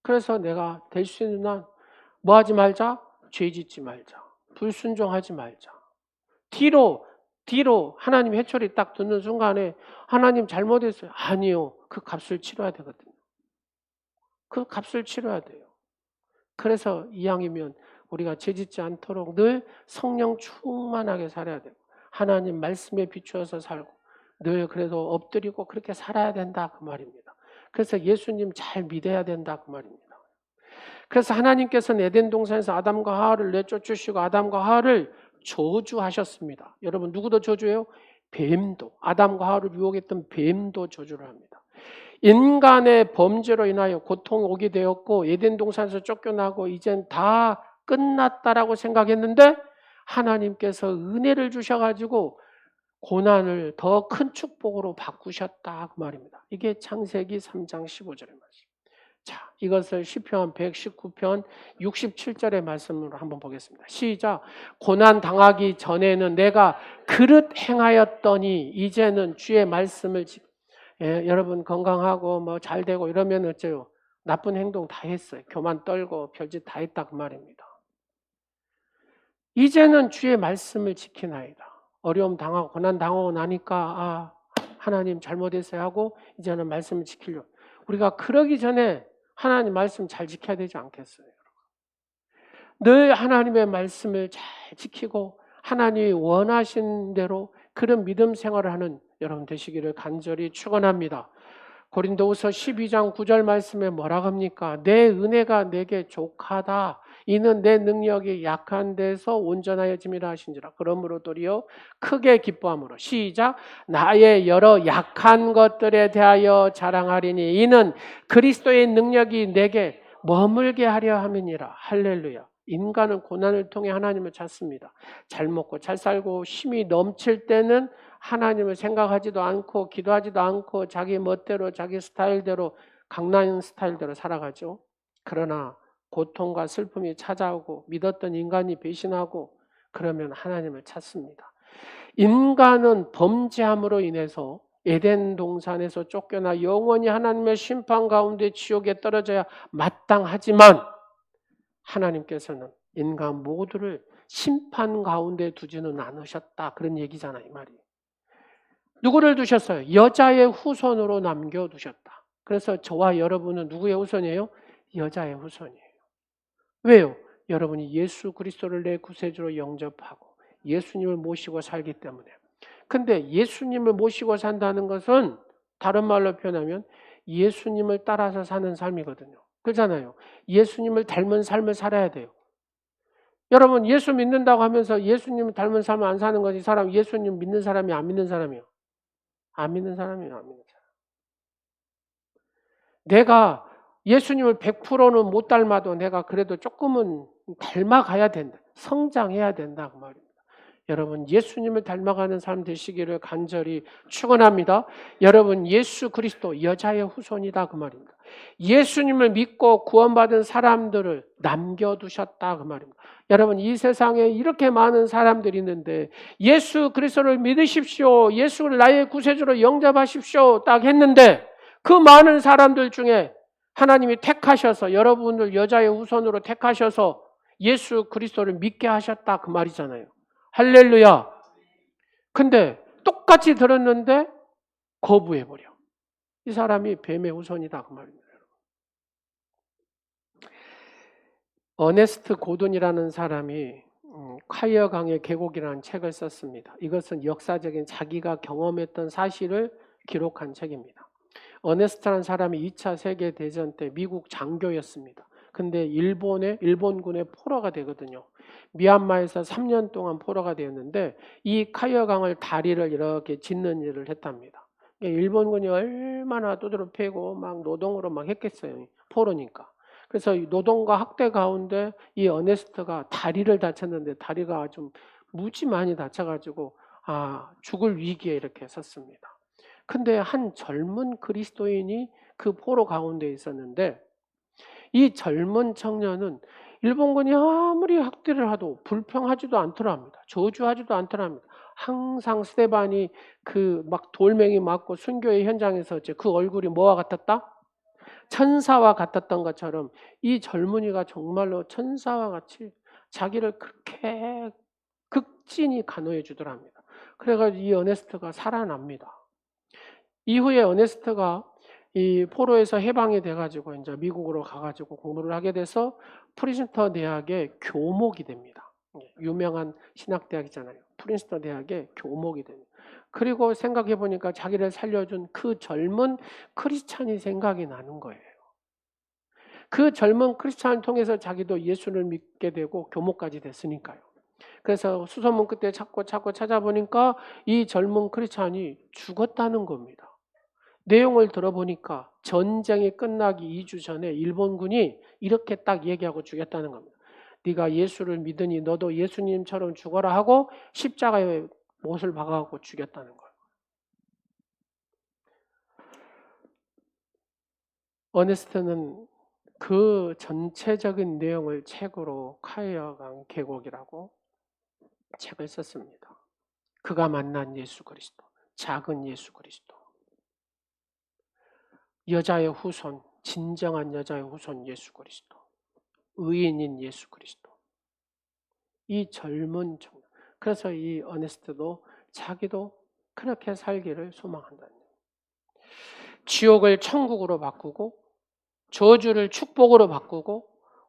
그래서 내가 될 수 있는 한 뭐 하지 말자? 죄 짓지 말자. 불순종하지 말자. 뒤로 하나님 해초리 딱 듣는 순간에 하나님 잘못했어요. 아니요. 그 값을 치러야 되거든요. 그 값을 치러야 돼요. 그래서 이왕이면 우리가 죄짓지 않도록 늘 성령 충만하게 살아야 되고, 하나님 말씀에 비추어서 살고, 늘 그래도 엎드리고 그렇게 살아야 된다 그 말입니다. 그래서 예수님 잘 믿어야 된다 그 말입니다. 그래서 하나님께서는 에덴 동산에서 아담과 하와를 내쫓으시고 아담과 하와를 저주하셨습니다. 여러분, 누구도 저주해요? 뱀도. 아담과 하와를 유혹했던 뱀도 저주를 합니다. 인간의 범죄로 인하여 고통이 오게 되었고 에덴 동산에서 쫓겨나고 이젠 다 끝났다라고 생각했는데 하나님께서 은혜를 주셔가지고 고난을 더 큰 축복으로 바꾸셨다 그 말입니다. 이게 창세기 3장 15절의 말씀. 자, 이것을 시편 119편 67절의 말씀으로 한번 보겠습니다. 시작. 고난 당하기 전에는 내가 그릇 행하였더니 이제는 주의 말씀을 여러분 건강하고 뭐 잘 되고 이러면 어째요? 나쁜 행동 다 했어요. 교만 떨고 별짓 다 했다 그 말입니다. 이제는 주의 말씀을 지키나이다. 어려움 당하고 고난 당하고 나니까 하나님 잘못했어요 하고 이제는 말씀을 지키려고. 우리가 그러기 전에 하나님 말씀 잘 지켜야 되지 않겠어요? 늘 하나님의 말씀을 잘 지키고 하나님이 원하신 대로 그런 믿음 생활을 하는 여러분 되시기를 간절히 축원합니다. 고린도후서 12장 9절 말씀에 뭐라고 합니까? 내 은혜가 내게 족하다. 이는 내 능력이 약한 데서 온전하여짐이라 하신지라. 그러므로 도리어 크게 기뻐함으로. 시작. 나의 여러 약한 것들에 대하여 자랑하리니 이는 그리스도의 능력이 내게 머물게 하려 함이니라. 할렐루야. 인간은 고난을 통해 하나님을 찾습니다. 잘 먹고 잘 살고 힘이 넘칠 때는 하나님을 생각하지도 않고 기도하지도 않고 자기 멋대로 자기 스타일대로 강남 스타일대로 살아가죠. 그러나 고통과 슬픔이 찾아오고 믿었던 인간이 배신하고 그러면 하나님을 찾습니다. 인간은 범죄함으로 인해서 에덴 동산에서 쫓겨나 영원히 하나님의 심판 가운데 지옥에 떨어져야 마땅하지만 하나님께서는 인간 모두를 심판 가운데 두지는 않으셨다. 그런 얘기잖아요, 이 말이. 누구를 두셨어요? 여자의 후손으로 남겨두셨다. 그래서 저와 여러분은 누구의 후손이에요? 여자의 후손이에요. 왜요? 여러분이 예수 그리스도를 내 구세주로 영접하고 예수님을 모시고 살기 때문에. 근데 예수님을 모시고 산다는 것은 다른 말로 표현하면 예수님을 따라서 사는 삶이거든요. 그렇잖아요. 예수님을 닮은 삶을 살아야 돼요. 여러분 예수 믿는다고 하면서 예수님을 닮은 삶을 안 사는 것이 사람 예수님 믿는 사람이 안 믿는 사람이요. 안 믿는 사람이요. 안 믿는 사람. 내가 예수님을 100%는 못 닮아도 내가 그래도 조금은 닮아가야 된다. 성장해야 된다 그 말입니다. 여러분 예수님을 닮아가는 삶 되시기를 간절히 축원합니다. 여러분 예수 그리스도 여자의 후손이다 그 말입니다. 예수님을 믿고 구원받은 사람들을 남겨두셨다 그 말입니다. 여러분 이 세상에 이렇게 많은 사람들이 있는데 예수 그리스도를 믿으십시오. 예수를 나의 구세주로 영접하십시오. 딱 했는데 그 많은 사람들 중에 하나님이 택하셔서 여러분을 여자의 후손으로 택하셔서 예수 그리스도를 믿게 하셨다 그 말이잖아요. 할렐루야. 근데 똑같이 들었는데 거부해버려. 이 사람이 뱀의 후손이다 그 말입니다. 어네스트 고든이라는 사람이 콰이어 강의 계곡이라는 책을 썼습니다. 이것은 역사적인 자기가 경험했던 사실을 기록한 책입니다. 어네스트라는 사람이 2차 세계대전 때 미국 장교였습니다. 근데 일본군의 포로가 되거든요. 미얀마에서 3년 동안 포로가 되었는데 이 카이어 강을 다리를 이렇게 짓는 일을 했답니다. 일본군이 얼마나 두드러 패고 막 노동으로 막 했겠어요. 포로니까. 그래서 노동과 학대 가운데 이 어네스트가 다리를 다쳤는데 다리가 좀 무지 많이 다쳐가지고 죽을 위기에 이렇게 섰습니다. 근데 한 젊은 그리스도인이 그 포로 가운데 있었는데 이 젊은 청년은 일본군이 아무리 학대를 하도 불평하지도 않더랍니다. 저주하지도 않더랍니다. 항상 스테반이 그 막 돌멩이 맞고 순교의 현장에서 그 얼굴이 뭐와 같았다? 천사와 같았던 것처럼 이 젊은이가 정말로 천사와 같이 자기를 그렇게 극진히 간호해 주더랍니다. 그래가지고 이 어네스트가 살아납니다. 이후에 어네스트가 이 포로에서 해방이 돼가지고 이제 미국으로 가가지고 공부를 하게 돼서 프린스턴 대학의 교목이 됩니다. 유명한 신학대학이잖아요. 프린스턴 대학의 교목이 됩니다. 그리고 생각해 보니까 자기를 살려준 그 젊은 크리스찬이 생각이 나는 거예요. 그 젊은 크리스찬을 통해서 자기도 예수를 믿게 되고 교목까지 됐으니까요. 그래서 수소문 끝에 찾고 찾아보니까 이 젊은 크리스찬이 죽었다는 겁니다. 내용을 들어보니까 전쟁이 끝나기 2주 전에 일본군이 이렇게 딱 얘기하고 죽였다는 겁니다. 네가 예수를 믿으니 너도 예수님처럼 죽어라 하고 십자가에 못을 박아갖고 죽였다는 거예요. 어네스트는 그 전체적인 내용을 책으로 콰이어 강 계곡이라고 책을 썼습니다. 그가 만난 예수 그리스도, 작은 예수 그리스도. 여자의 후손, 진정한 여자의 후손 예수 그리스도, 의인인 예수 그리스도. 이 젊은 청년. 그래서 이 어네스트도 자기도 그렇게 살기를 소망한다는 거예요. 지옥을 천국으로 바꾸고 저주를 축복으로 바꾸고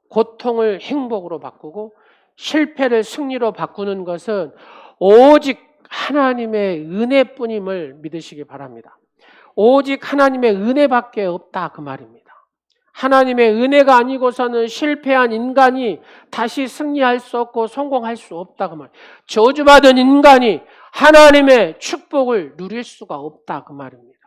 고통을 행복으로 바꾸고 실패를 승리로 바꾸는 것은 오직 하나님의 은혜뿐임을 믿으시기 바랍니다. 오직 하나님의 은혜밖에 없다 그 말입니다. 하나님의 은혜가 아니고서는 실패한 인간이 다시 승리할 수 없고 성공할 수 없다 그 말이에요. 저주받은 인간이 하나님의 축복을 누릴 수가 없다 그 말입니다.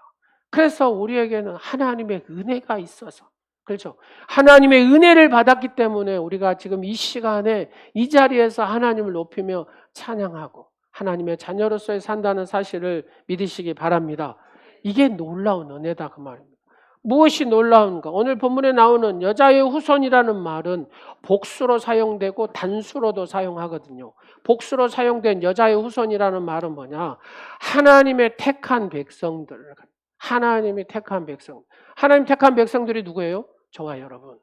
그래서 우리에게는 하나님의 은혜가 있어서 그렇죠. 하나님의 은혜를 받았기 때문에 우리가 지금 이 시간에 이 자리에서 하나님을 높이며 찬양하고 하나님의 자녀로서의 산다는 사실을 믿으시기 바랍니다. 이게 놀라운 은혜다 그 말입니다. 무엇이 놀라운가? 오늘 본문에 나오는 여자의 후손이라는 말은 복수로 사용되고 단수로도 사용하거든요. 복수로 사용된 여자의 후손이라는 말은 뭐냐? 하나님의 택한 백성들. 하나님이 택한 백성. 하나님 택한 백성들이 누구예요? 저와 여러분.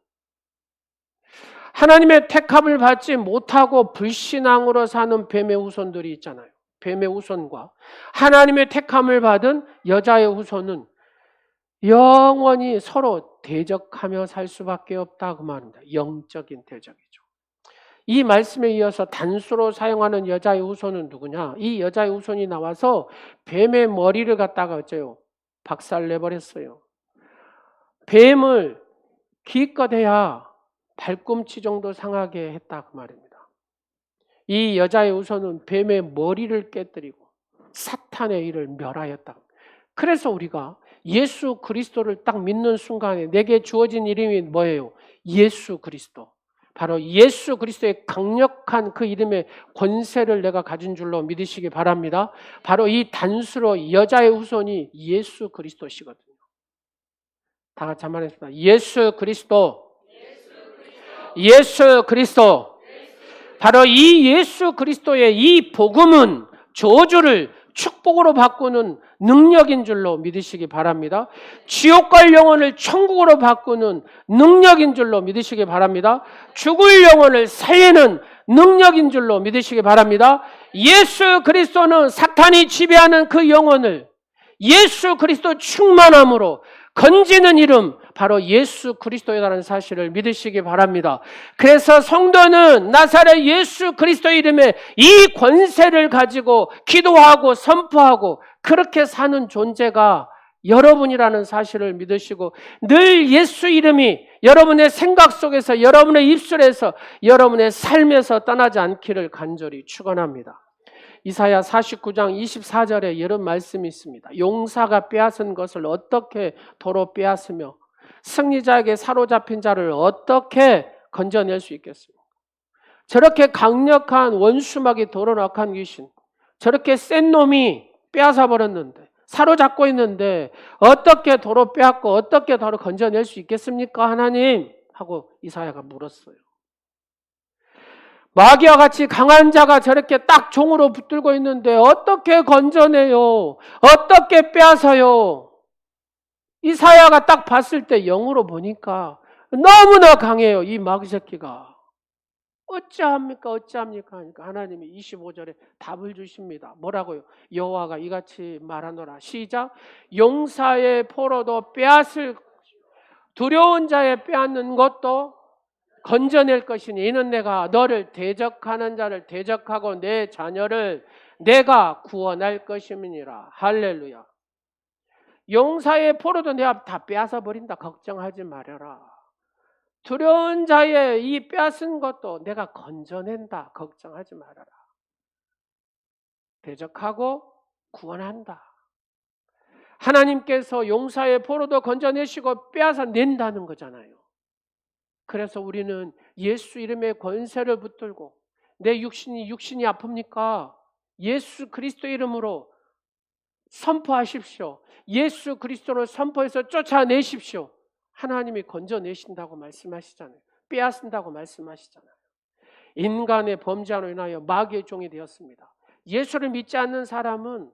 하나님의 택함을 받지 못하고 불신앙으로 사는 뱀의 후손들이 있잖아요. 뱀의 후손과 하나님의 택함을 받은 여자의 후손은 영원히 서로 대적하며 살 수밖에 없다 그 말입니다. 영적인 대적이죠. 이 말씀에 이어서 단수로 사용하는 여자의 후손은 누구냐? 이 여자의 후손이 나와서 뱀의 머리를 갖다가 어째요? 박살내버렸어요. 뱀을 기껏 해야 발꿈치 정도 상하게 했다 그 말입니다. 이 여자의 후손은 뱀의 머리를 깨뜨리고 사탄의 일을 멸하였다. 그래서 우리가 예수 그리스도를 딱 믿는 순간에 내게 주어진 이름이 뭐예요? 예수 그리스도. 바로 예수 그리스도의 강력한 그 이름의 권세를 내가 가진 줄로 믿으시기 바랍니다. 바로 이 단수로 여자의 후손이 예수 그리스도시거든요. 다 같이 한번 했습니다. 예수 그리스도. 예수 그리스도. 바로 이 예수 그리스도의 이 복음은 저주를 축복으로 바꾸는 능력인 줄로 믿으시기 바랍니다. 지옥 갈 영혼을 천국으로 바꾸는 능력인 줄로 믿으시기 바랍니다. 죽을 영혼을 살리는 능력인 줄로 믿으시기 바랍니다. 예수 그리스도는 사탄이 지배하는 그 영혼을 예수 그리스도 충만함으로 건지는 이름, 바로 예수 그리스도라는 사실을 믿으시기 바랍니다. 그래서 성도는 나사렛 예수 그리스도의 이름에 이 권세를 가지고 기도하고 선포하고 그렇게 사는 존재가 여러분이라는 사실을 믿으시고 늘 예수 이름이 여러분의 생각 속에서 여러분의 입술에서 여러분의 삶에서 떠나지 않기를 간절히 축원합니다. 이사야 49장 24절에 이런 말씀이 있습니다. 용사가 빼앗은 것을 어떻게 도로 빼앗으며 승리자에게 사로잡힌 자를 어떻게 건져낼 수 있겠습니까? 저렇게 강력한 원수막이 도로 악한 귀신, 저렇게 센 놈이 빼앗아 버렸는데 사로잡고 있는데 어떻게 도로 빼앗고 어떻게 도로 건져낼 수 있겠습니까? 하나님 하고 이사야가 물었어요. 마귀와 같이 강한 자가 저렇게 딱 종으로 붙들고 있는데 어떻게 건져내요? 어떻게 빼앗아요? 이사야가 딱 봤을 때 영으로 보니까 너무나 강해요. 이 마귀 새끼가. 어찌합니까? 어찌합니까? 하니까 하나님이 25절에 답을 주십니다. 뭐라고요? 여호와가 이같이 말하노라. 시작. 용사의 포로도 빼앗을 두려운 자의 빼앗는 것도 건져낼 것이니 이는 내가 너를 대적하는 자를 대적하고 내 자녀를 내가 구원할 것임이니라. 할렐루야. 용사의 포로도 내가 다 빼앗아 버린다. 걱정하지 말아라. 두려운 자의 이 빼앗은 것도 내가 건져낸다. 걱정하지 말아라. 대적하고 구원한다. 하나님께서 용사의 포로도 건져내시고 빼앗아 낸다는 거잖아요. 그래서 우리는 예수 이름의 권세를 붙들고 내 육신이 아픕니까? 예수 그리스도 이름으로 선포하십시오. 예수 그리스도를 선포해서 쫓아내십시오. 하나님이 건져내신다고 말씀하시잖아요. 빼앗는다고 말씀하시잖아요. 인간의 범죄로 인하여 마귀의 종이 되었습니다. 예수를 믿지 않는 사람은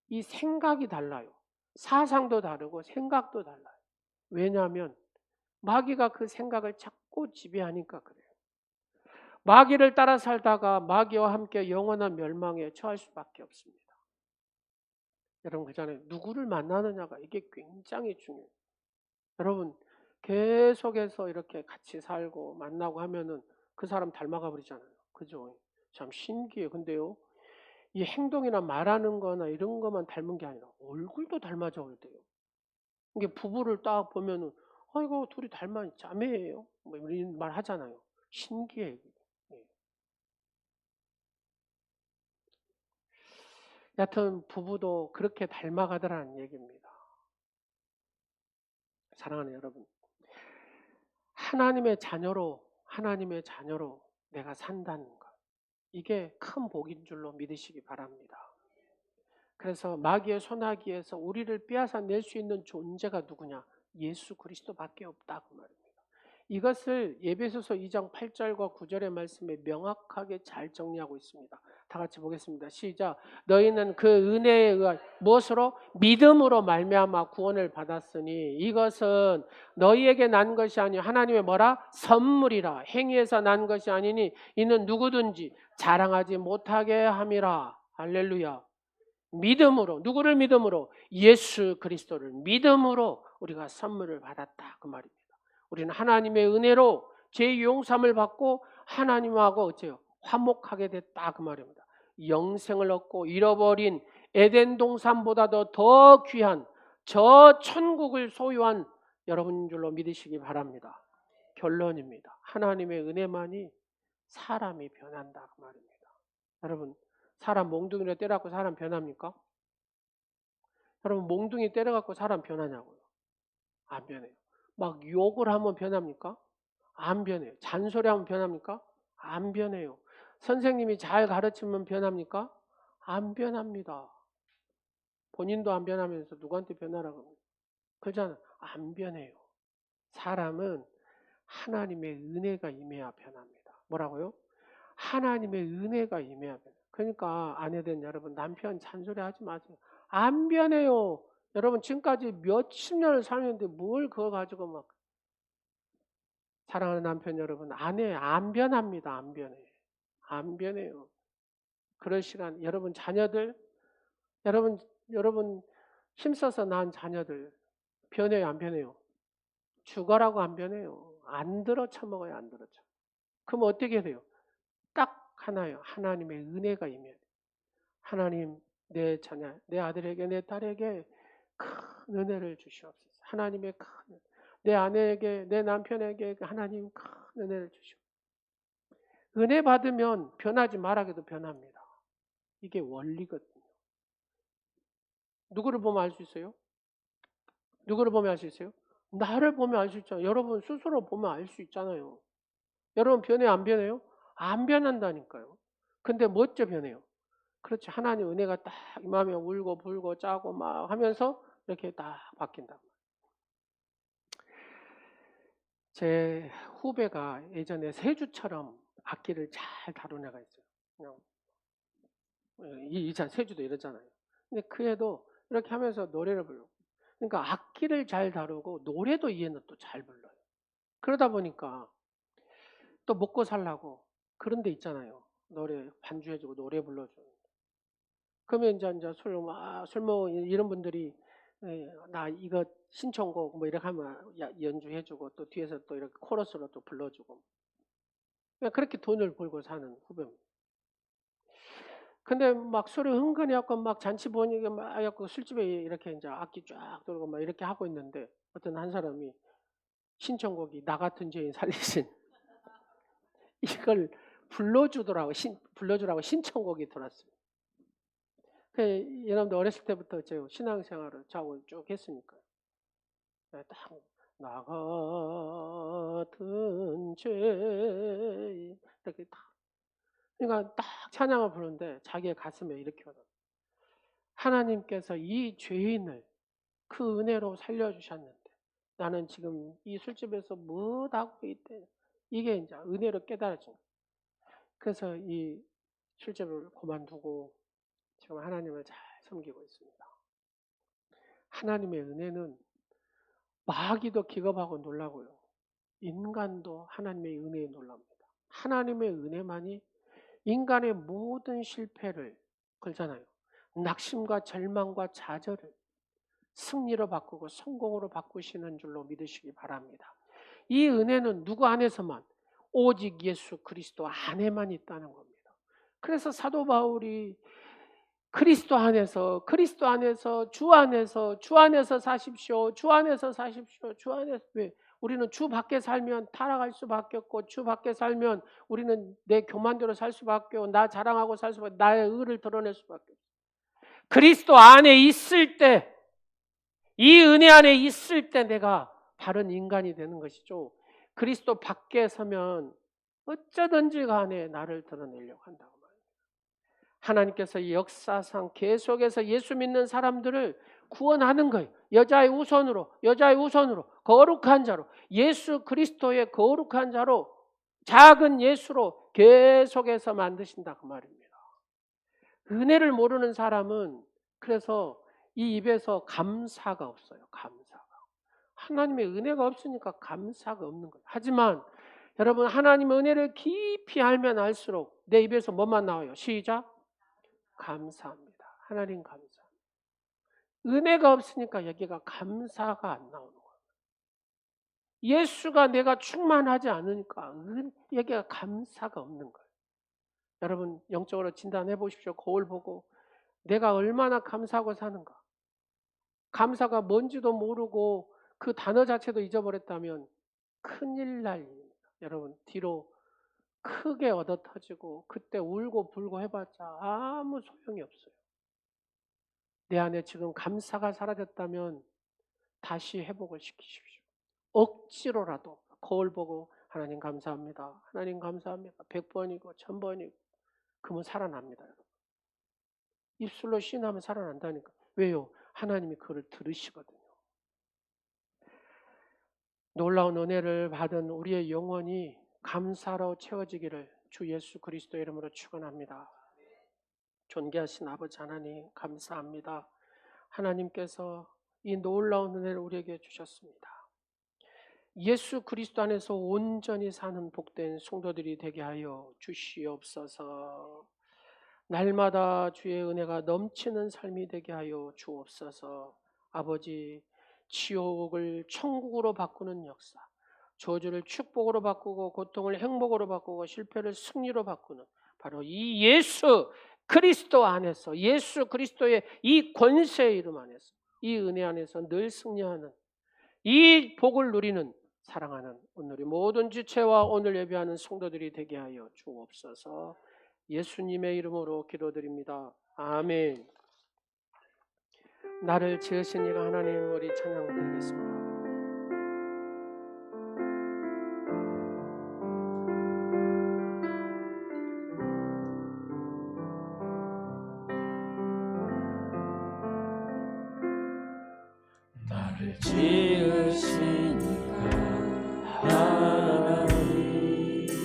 이 생각이 달라요. 사상도 다르고 생각도 달라요. 왜냐하면 마귀가 그 생각을 자꾸 지배하니까 그래요. 마귀를 따라 살다가 마귀와 함께 영원한 멸망에 처할 수밖에 없습니다. 여러분 그잖아요. 누구를 만나느냐가 이게 굉장히 중요해요. 여러분 계속해서 이렇게 같이 살고 만나고 하면은 그 사람 닮아가 버리잖아요. 그죠? 참 신기해요. 근데요, 이 행동이나 말하는 거나 이런 것만 닮은 게 아니라 얼굴도 닮아져 버려요. 이게 부부를 딱 보면은 아이고 둘이 닮아 자매예요. 뭐 이런 말 하잖아요. 신기해요. 예. 여하튼 부부도 그렇게 닮아가더라는 얘기입니다. 사랑하는 여러분. 하나님의 자녀로 내가 산다는 것. 이게 큰 복인 줄로 믿으시기 바랍니다. 그래서 마귀의 손아귀에서 우리를 빼앗아 낼 수 있는 존재가 누구냐? 예수 그리스도밖에 없다 그 말입니다. 이것을 에베소서 2장 8절과 9절의 말씀에 명확하게 잘 정리하고 있습니다. 다 같이 보겠습니다. 시작. 너희는 그 은혜에 의한 무엇으로? 믿음으로 말미암아 구원을 받았으니 이것은 너희에게 난 것이 아니요 하나님의 뭐라? 선물이라. 행위에서 난 것이 아니니 이는 누구든지 자랑하지 못하게 함이라. 할렐루야. 믿음으로, 누구를 믿음으로? 예수 그리스도를 믿음으로 우리가 선물을 받았다 그 말입니다. 우리는 하나님의 은혜로 죄 용서함을 받고 하나님하고 어째요? 화목하게 됐다 그 말입니다. 영생을 얻고 잃어버린 에덴 동산보다도 더 귀한 저 천국을 소유한 여러분 줄로 믿으시기 바랍니다. 결론입니다. 하나님의 은혜만이 사람이 변한다 그 말입니다. 여러분, 사람 몽둥이로 때려갖고 사람 변합니까? 여러분, 몽둥이 때려갖고 사람 변하냐고요? 안 변해요. 막 욕을 하면 변합니까? 안 변해요. 잔소리하면 변합니까? 안 변해요. 선생님이 잘 가르치면 변합니까? 안 변합니다. 본인도 안 변하면서 누구한테 변하라고 합니까? 그렇잖아요. 안 변해요. 사람은 하나님의 은혜가 임해야 변합니다. 뭐라고요? 하나님의 은혜가 임해야 변해요. 그러니까 아내된 여러분, 남편 잔소리 하지 마세요. 안 변해요. 여러분, 지금까지 몇십 년을 살았는데 뭘 그거 가지고 막. 사랑하는 남편 여러분, 아내 안 변합니다. 안 변해. 안 변해요. 그럴 시간, 여러분 자녀들, 여러분 힘써서 낳은 자녀들 변해요, 안 변해요? 죽어라고 안 변해요. 안 들어 처먹어요, 안 들어 처먹어요. 그럼 어떻게 돼요? 딱 하나요. 하나님의 은혜가 임해요. 하나님, 내 자녀, 내 아들에게, 내 딸에게 큰 은혜를 주시옵소서. 하나님의 큰 은혜. 내 아내에게, 내 남편에게 하나님 큰 은혜를 주시옵소서. 은혜 받으면 변하지 말아도 변합니다. 이게 원리거든요. 누구를 보면 알 수 있어요? 누구를 보면 알 수 있어요? 나를 보면 알 수 있잖아요. 여러분 스스로 보면 알 수 있잖아요. 여러분 변해요, 안 변해요? 안 변한다니까요. 근데 뭐 어째 변해요? 그렇지. 하나님 은혜가 딱 임하면 울고 불고 짜고 막 하면서 이렇게 딱 바뀐다. 제 후배가 예전에 세주처럼 악기를 잘 다루는 애가 있어요. 그냥 이찬 세주도 이러잖아요. 근데 그 애도 이렇게 하면서 노래를 불러. 그러니까 악기를 잘 다루고 노래도 이 애는 또 잘 불러요. 그러다 보니까 또 먹고 살라고 그런 데 있잖아요. 노래 반주해주고 노래 불러주는. 그러면 이제 술 먹은 이런 분들이 나 이거 신청곡 뭐 이렇게 하면 연주해주고 또 뒤에서 또 이렇게 코러스로 또 불러주고. 그렇게 돈을 벌고 사는 후배입니다. 근데 막 술을 은근히 갖고 막 잔치 보니까 막 해갖고 술집에 이렇게 이제 악기 쫙 들고 막 이렇게 하고 있는데 어떤 한 사람이 신청곡이 나 같은 죄인 살리신 이걸 불러주라고 신청곡이 들어왔어요. 여러분들 어렸을 때부터 저 신앙생활을 자고 쭉 했으니까 딱 나 같은 죄인 이렇게 딱 그러니까 딱 찬양을 부르는데 자기의 가슴에 이렇게 오는 하나님께서 이 죄인을 그 은혜로 살려주셨는데 나는 지금 이 술집에서 못하고 있대. 이게 이제 은혜로 깨달아진 거예요. 그래서 이 술집을 그만두고 지금 하나님을 잘 섬기고 있습니다. 하나님의 은혜는 마귀도 기겁하고 놀라고요. 인간도 하나님의 은혜에 놀랍니다. 하나님의 은혜만이 인간의 모든 실패를 걸잖아요. 낙심과 절망과 좌절을 승리로 바꾸고 성공으로 바꾸시는 줄로 믿으시기 바랍니다. 이 은혜는 누구 안에서만? 오직 예수 그리스도 안에만 있다는 겁니다. 그래서 사도 바울이 그리스도 안에서 주 안에서 사십시오. 주 안에서 사십시오. 주 안에서. 왜? 우리는 주 밖에 살면 타락할 수밖에 없고 주 밖에 살면 우리는 내 교만대로 살 수밖에 없고 나 자랑하고 살 수밖에 없고 나의 의를 드러낼 수밖에 없고 그리스도 안에 있을 때 이 은혜 안에 있을 때 내가 바른 인간이 되는 것이죠. 그리스도 밖에 서면 어쩌든지 간에 나를 드러내려고 한다고 말합니다. 하나님께서 역사상 계속해서 예수 믿는 사람들을 구원하는 거예요. 여자의 우선으로 거룩한 자로, 예수 그리스도의 거룩한 자로, 작은 예수로 계속해서 만드신다고 말입니다. 은혜를 모르는 사람은 그래서 이 입에서 감사가 없어요. 감사가. 하나님의 은혜가 없으니까 감사가 없는 거예요. 하지만 여러분, 하나님의 은혜를 깊이 알면 알수록 내 입에서 뭐만 나와요? 시작. 감사합니다. 하나님 감사. 은혜가 없으니까 여기가 감사가 안 나오는 거예요. 예수가 내가 충만하지 않으니까 여기가 감사가 없는 거예요. 여러분, 영적으로 진단해 보십시오. 거울 보고 내가 얼마나 감사하고 사는가. 감사가 뭔지도 모르고 그 단어 자체도 잊어버렸다면 큰일 날 일입니다. 여러분, 뒤로 크게 얻어 터지고 그때 울고 불고 해봤자 아무 소용이 없어요. 내 안에 지금 감사가 사라졌다면 다시 회복을 시키십시오. 억지로라도 거울 보고 하나님 감사합니다. 하나님 감사합니다. 100번이고 1000번이고 그러면 살아납니다. 여러분. 입술로 시인하면 살아난다니까. 왜요? 하나님이 그걸 들으시거든요. 놀라운 은혜를 받은 우리의 영혼이 감사로 채워지기를 주 예수 그리스도 이름으로 축원합니다. 존귀하신 아버지 하나님 감사합니다. 하나님께서 이 놀라운 은혜를 우리에게 주셨습니다. 예수 그리스도 안에서 온전히 사는 복된 성도들이 되게 하여 주시옵소서. 날마다 주의 은혜가 넘치는 삶이 되게 하여 주옵소서. 아버지, 지옥을 천국으로 바꾸는 역사, 저주를 축복으로 바꾸고 고통을 행복으로 바꾸고 실패를 승리로 바꾸는 바로 이 예수 그리스도 안에서, 예수 그리스도의 이 권세의 이름 안에서, 이 은혜 안에서 늘 승리하는 이 복을 누리는 사랑하는 오늘의 모든 지체와 오늘 예배하는 성도들이 되게 하여 주옵소서. 예수님의 이름으로 기도드립니다. 아멘. 나를 지으신 이가 하나님, 우리 찬양 드리겠습니다. 나를 지으신 이가 하나님,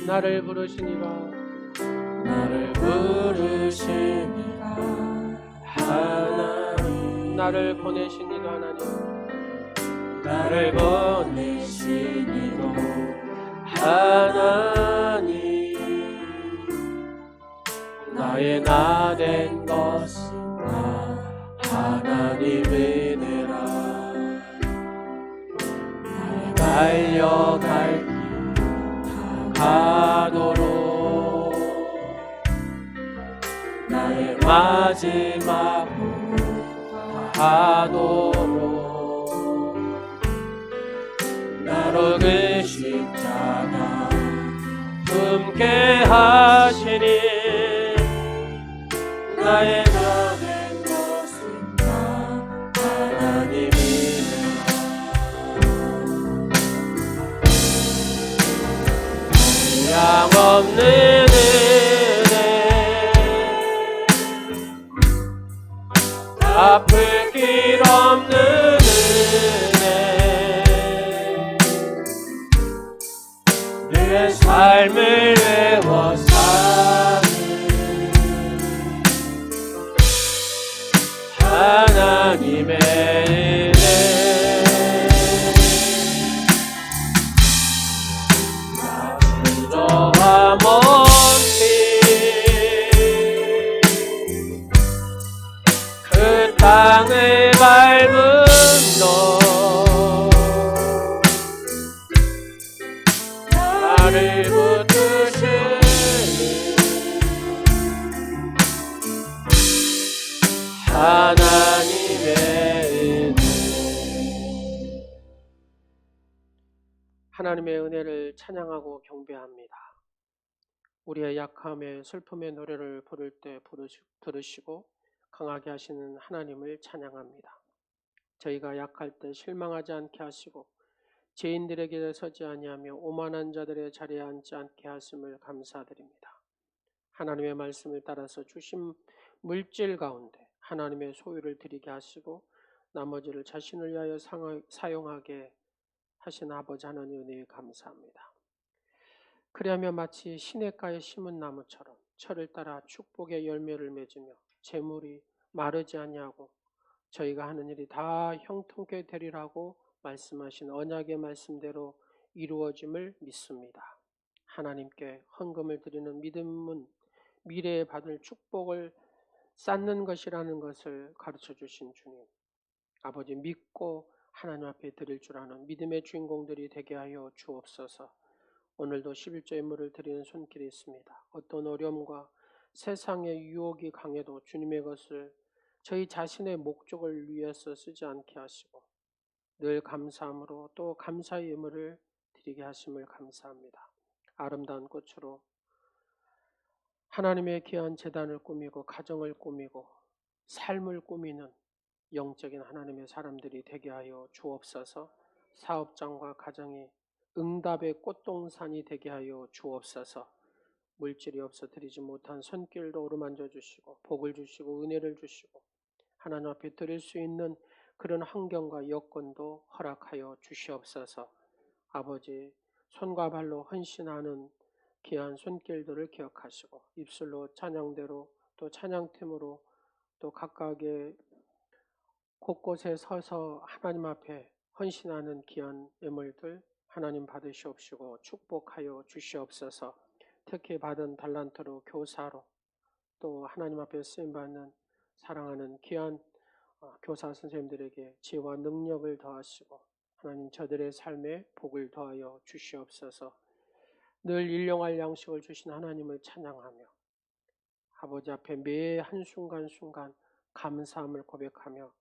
나를 부르신 이가, 나를 부르신 이가 하나님, 나를 보내신 이도 하나님, 나를 보내신 이도 하나님, 나의 나 된 것은 다 하나님의 은혜라. 나의 달려갈 길 다 가도록 나의 마지막 다 하도록 나로 그 십자가 품게 하시니 나의 나된 것은 다 하나님이라. 양없는 은혜 갚을 길 없는 은혜 내 삶을 외워 사는 하나님의 은혜 너와 먼길 그 땅을 밟은 너 나를 붙드시는 하나님의 은혜. 하나님의 은혜를 찬양하고 경배합니다. 우리의 약함에 슬픔의 노래를 부를 때 들으시고 강하게 하시는 하나님을 찬양합니다. 저희가 약할 때 실망하지 않게 하시고 죄인들에게 서지 아니하며 오만한 자들의 자리에 앉지 않게 하심을 감사드립니다. 하나님의 말씀을 따라서 주신 물질 가운데 하나님의 소유를 드리게 하시고 나머지를 자신을 위하여 사용하게 하신 아버지 하나님 은혜에 감사합니다. 그리하며 마치 시냇가에 심은 나무처럼 철을 따라 축복의 열매를 맺으며 재물이 마르지 아니하고 저희가 하는 일이 다 형통케 되리라고 말씀하신 언약의 말씀대로 이루어짐을 믿습니다. 하나님께 헌금을 드리는 믿음은 미래에 받을 축복을 쌓는 것이라는 것을 가르쳐 주신 주님, 아버지 믿고 하나님 앞에 드릴 줄 아는 믿음의 주인공들이 되게 하여 주옵소서. 오늘도 11조의 물을 드리는 손길이 있습니다. 어떤 어려움과 세상의 유혹이 강해도 주님의 것을 저희 자신의 목적을 위해서 쓰지 않게 하시고 늘 감사함으로 또 감사의 예물을 드리게 하심을 감사합니다. 아름다운 꽃으로 하나님의 귀한 제단을 꾸미고 가정을 꾸미고 삶을 꾸미는 영적인 하나님의 사람들이 되게 하여 주옵소서. 사업장과 가정이 응답의 꽃동산이 되게 하여 주옵소서. 물질이 없어 드리지 못한 손길도 어루만져 주시고 복을 주시고 은혜를 주시고 하나님 앞에 드릴 수 있는 그런 환경과 여건도 허락하여 주시옵소서. 아버지 손과 발로 헌신하는 귀한 손길들을 기억하시고 입술로 찬양대로 또 찬양팀으로 또 각각의 곳곳에 서서 하나님 앞에 헌신하는 귀한 예물들 하나님 받으시옵시고 축복하여 주시옵소서. 특히 받은 달란트로 교사로 또 하나님 앞에 쓰임받는 사랑하는 귀한 교사 선생님들에게 지혜와 능력을 더하시고 하나님 저들의 삶에 복을 더하여 주시옵소서. 늘 일용할 양식을 주신 하나님을 찬양하며 아버지 앞에 매 한순간순간 감사함을 고백하며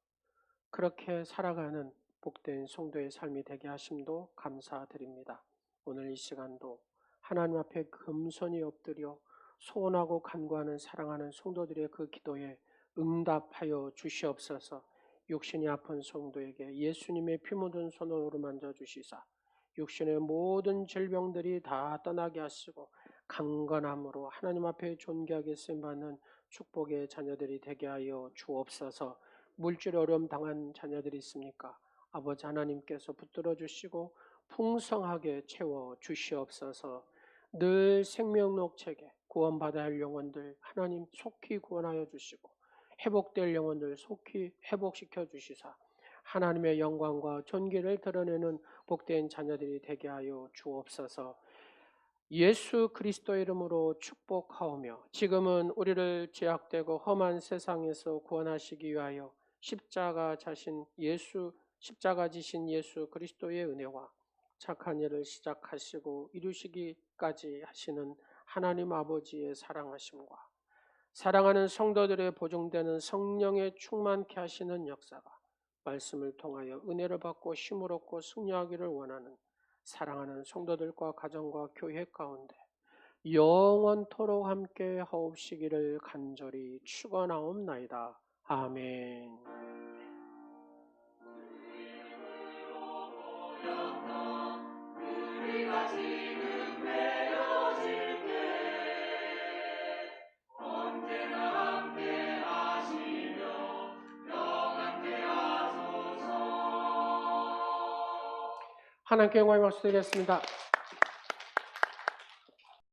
그렇게 살아가는 복된 성도의 삶이 되게 하심도 감사드립니다. 오늘 이 시간도 하나님 앞에 금손히 엎드려 소원하고 간구하는 사랑하는 성도들의 그 기도에 응답하여 주시옵소서. 육신이 아픈 성도에게 예수님의 피 묻은 손으로 어루만져 주시사 육신의 모든 질병들이 다 떠나게 하시고 강건함으로 하나님 앞에 존귀하게 쓰임받는 축복의 자녀들이 되게 하여 주옵소서. 물질 어려움 당한 자녀들이 있습니까? 아버지 하나님께서 붙들어 주시고 풍성하게 채워 주시옵소서. 늘 생명록 책에 구원받아야 할 영혼들 하나님 속히 구원하여 주시고 회복될 영혼들 속히 회복시켜 주시사 하나님의 영광과 존귀를 드러내는 복된 자녀들이 되게 하여 주옵소서. 예수 그리스도의 이름으로 축복하오며 지금은 우리를 죄악되고 험한 세상에서 구원하시기 위하여 십자가 지신 예수 그리스도의 은혜와 착한 일을 시작하시고 이루시기까지 하시는 하나님 아버지의 사랑하심과 사랑하는 성도들의 보증되는 성령의 충만케 하시는 역사가 말씀을 통하여 은혜를 받고 힘을 얻고 승리하기를 원하는 사랑하는 성도들과 가정과 교회 가운데 영원토록 함께 하옵시기를 간절히 축원하옵나이다. 아멘. 하나님께 영광을 드리겠습니다.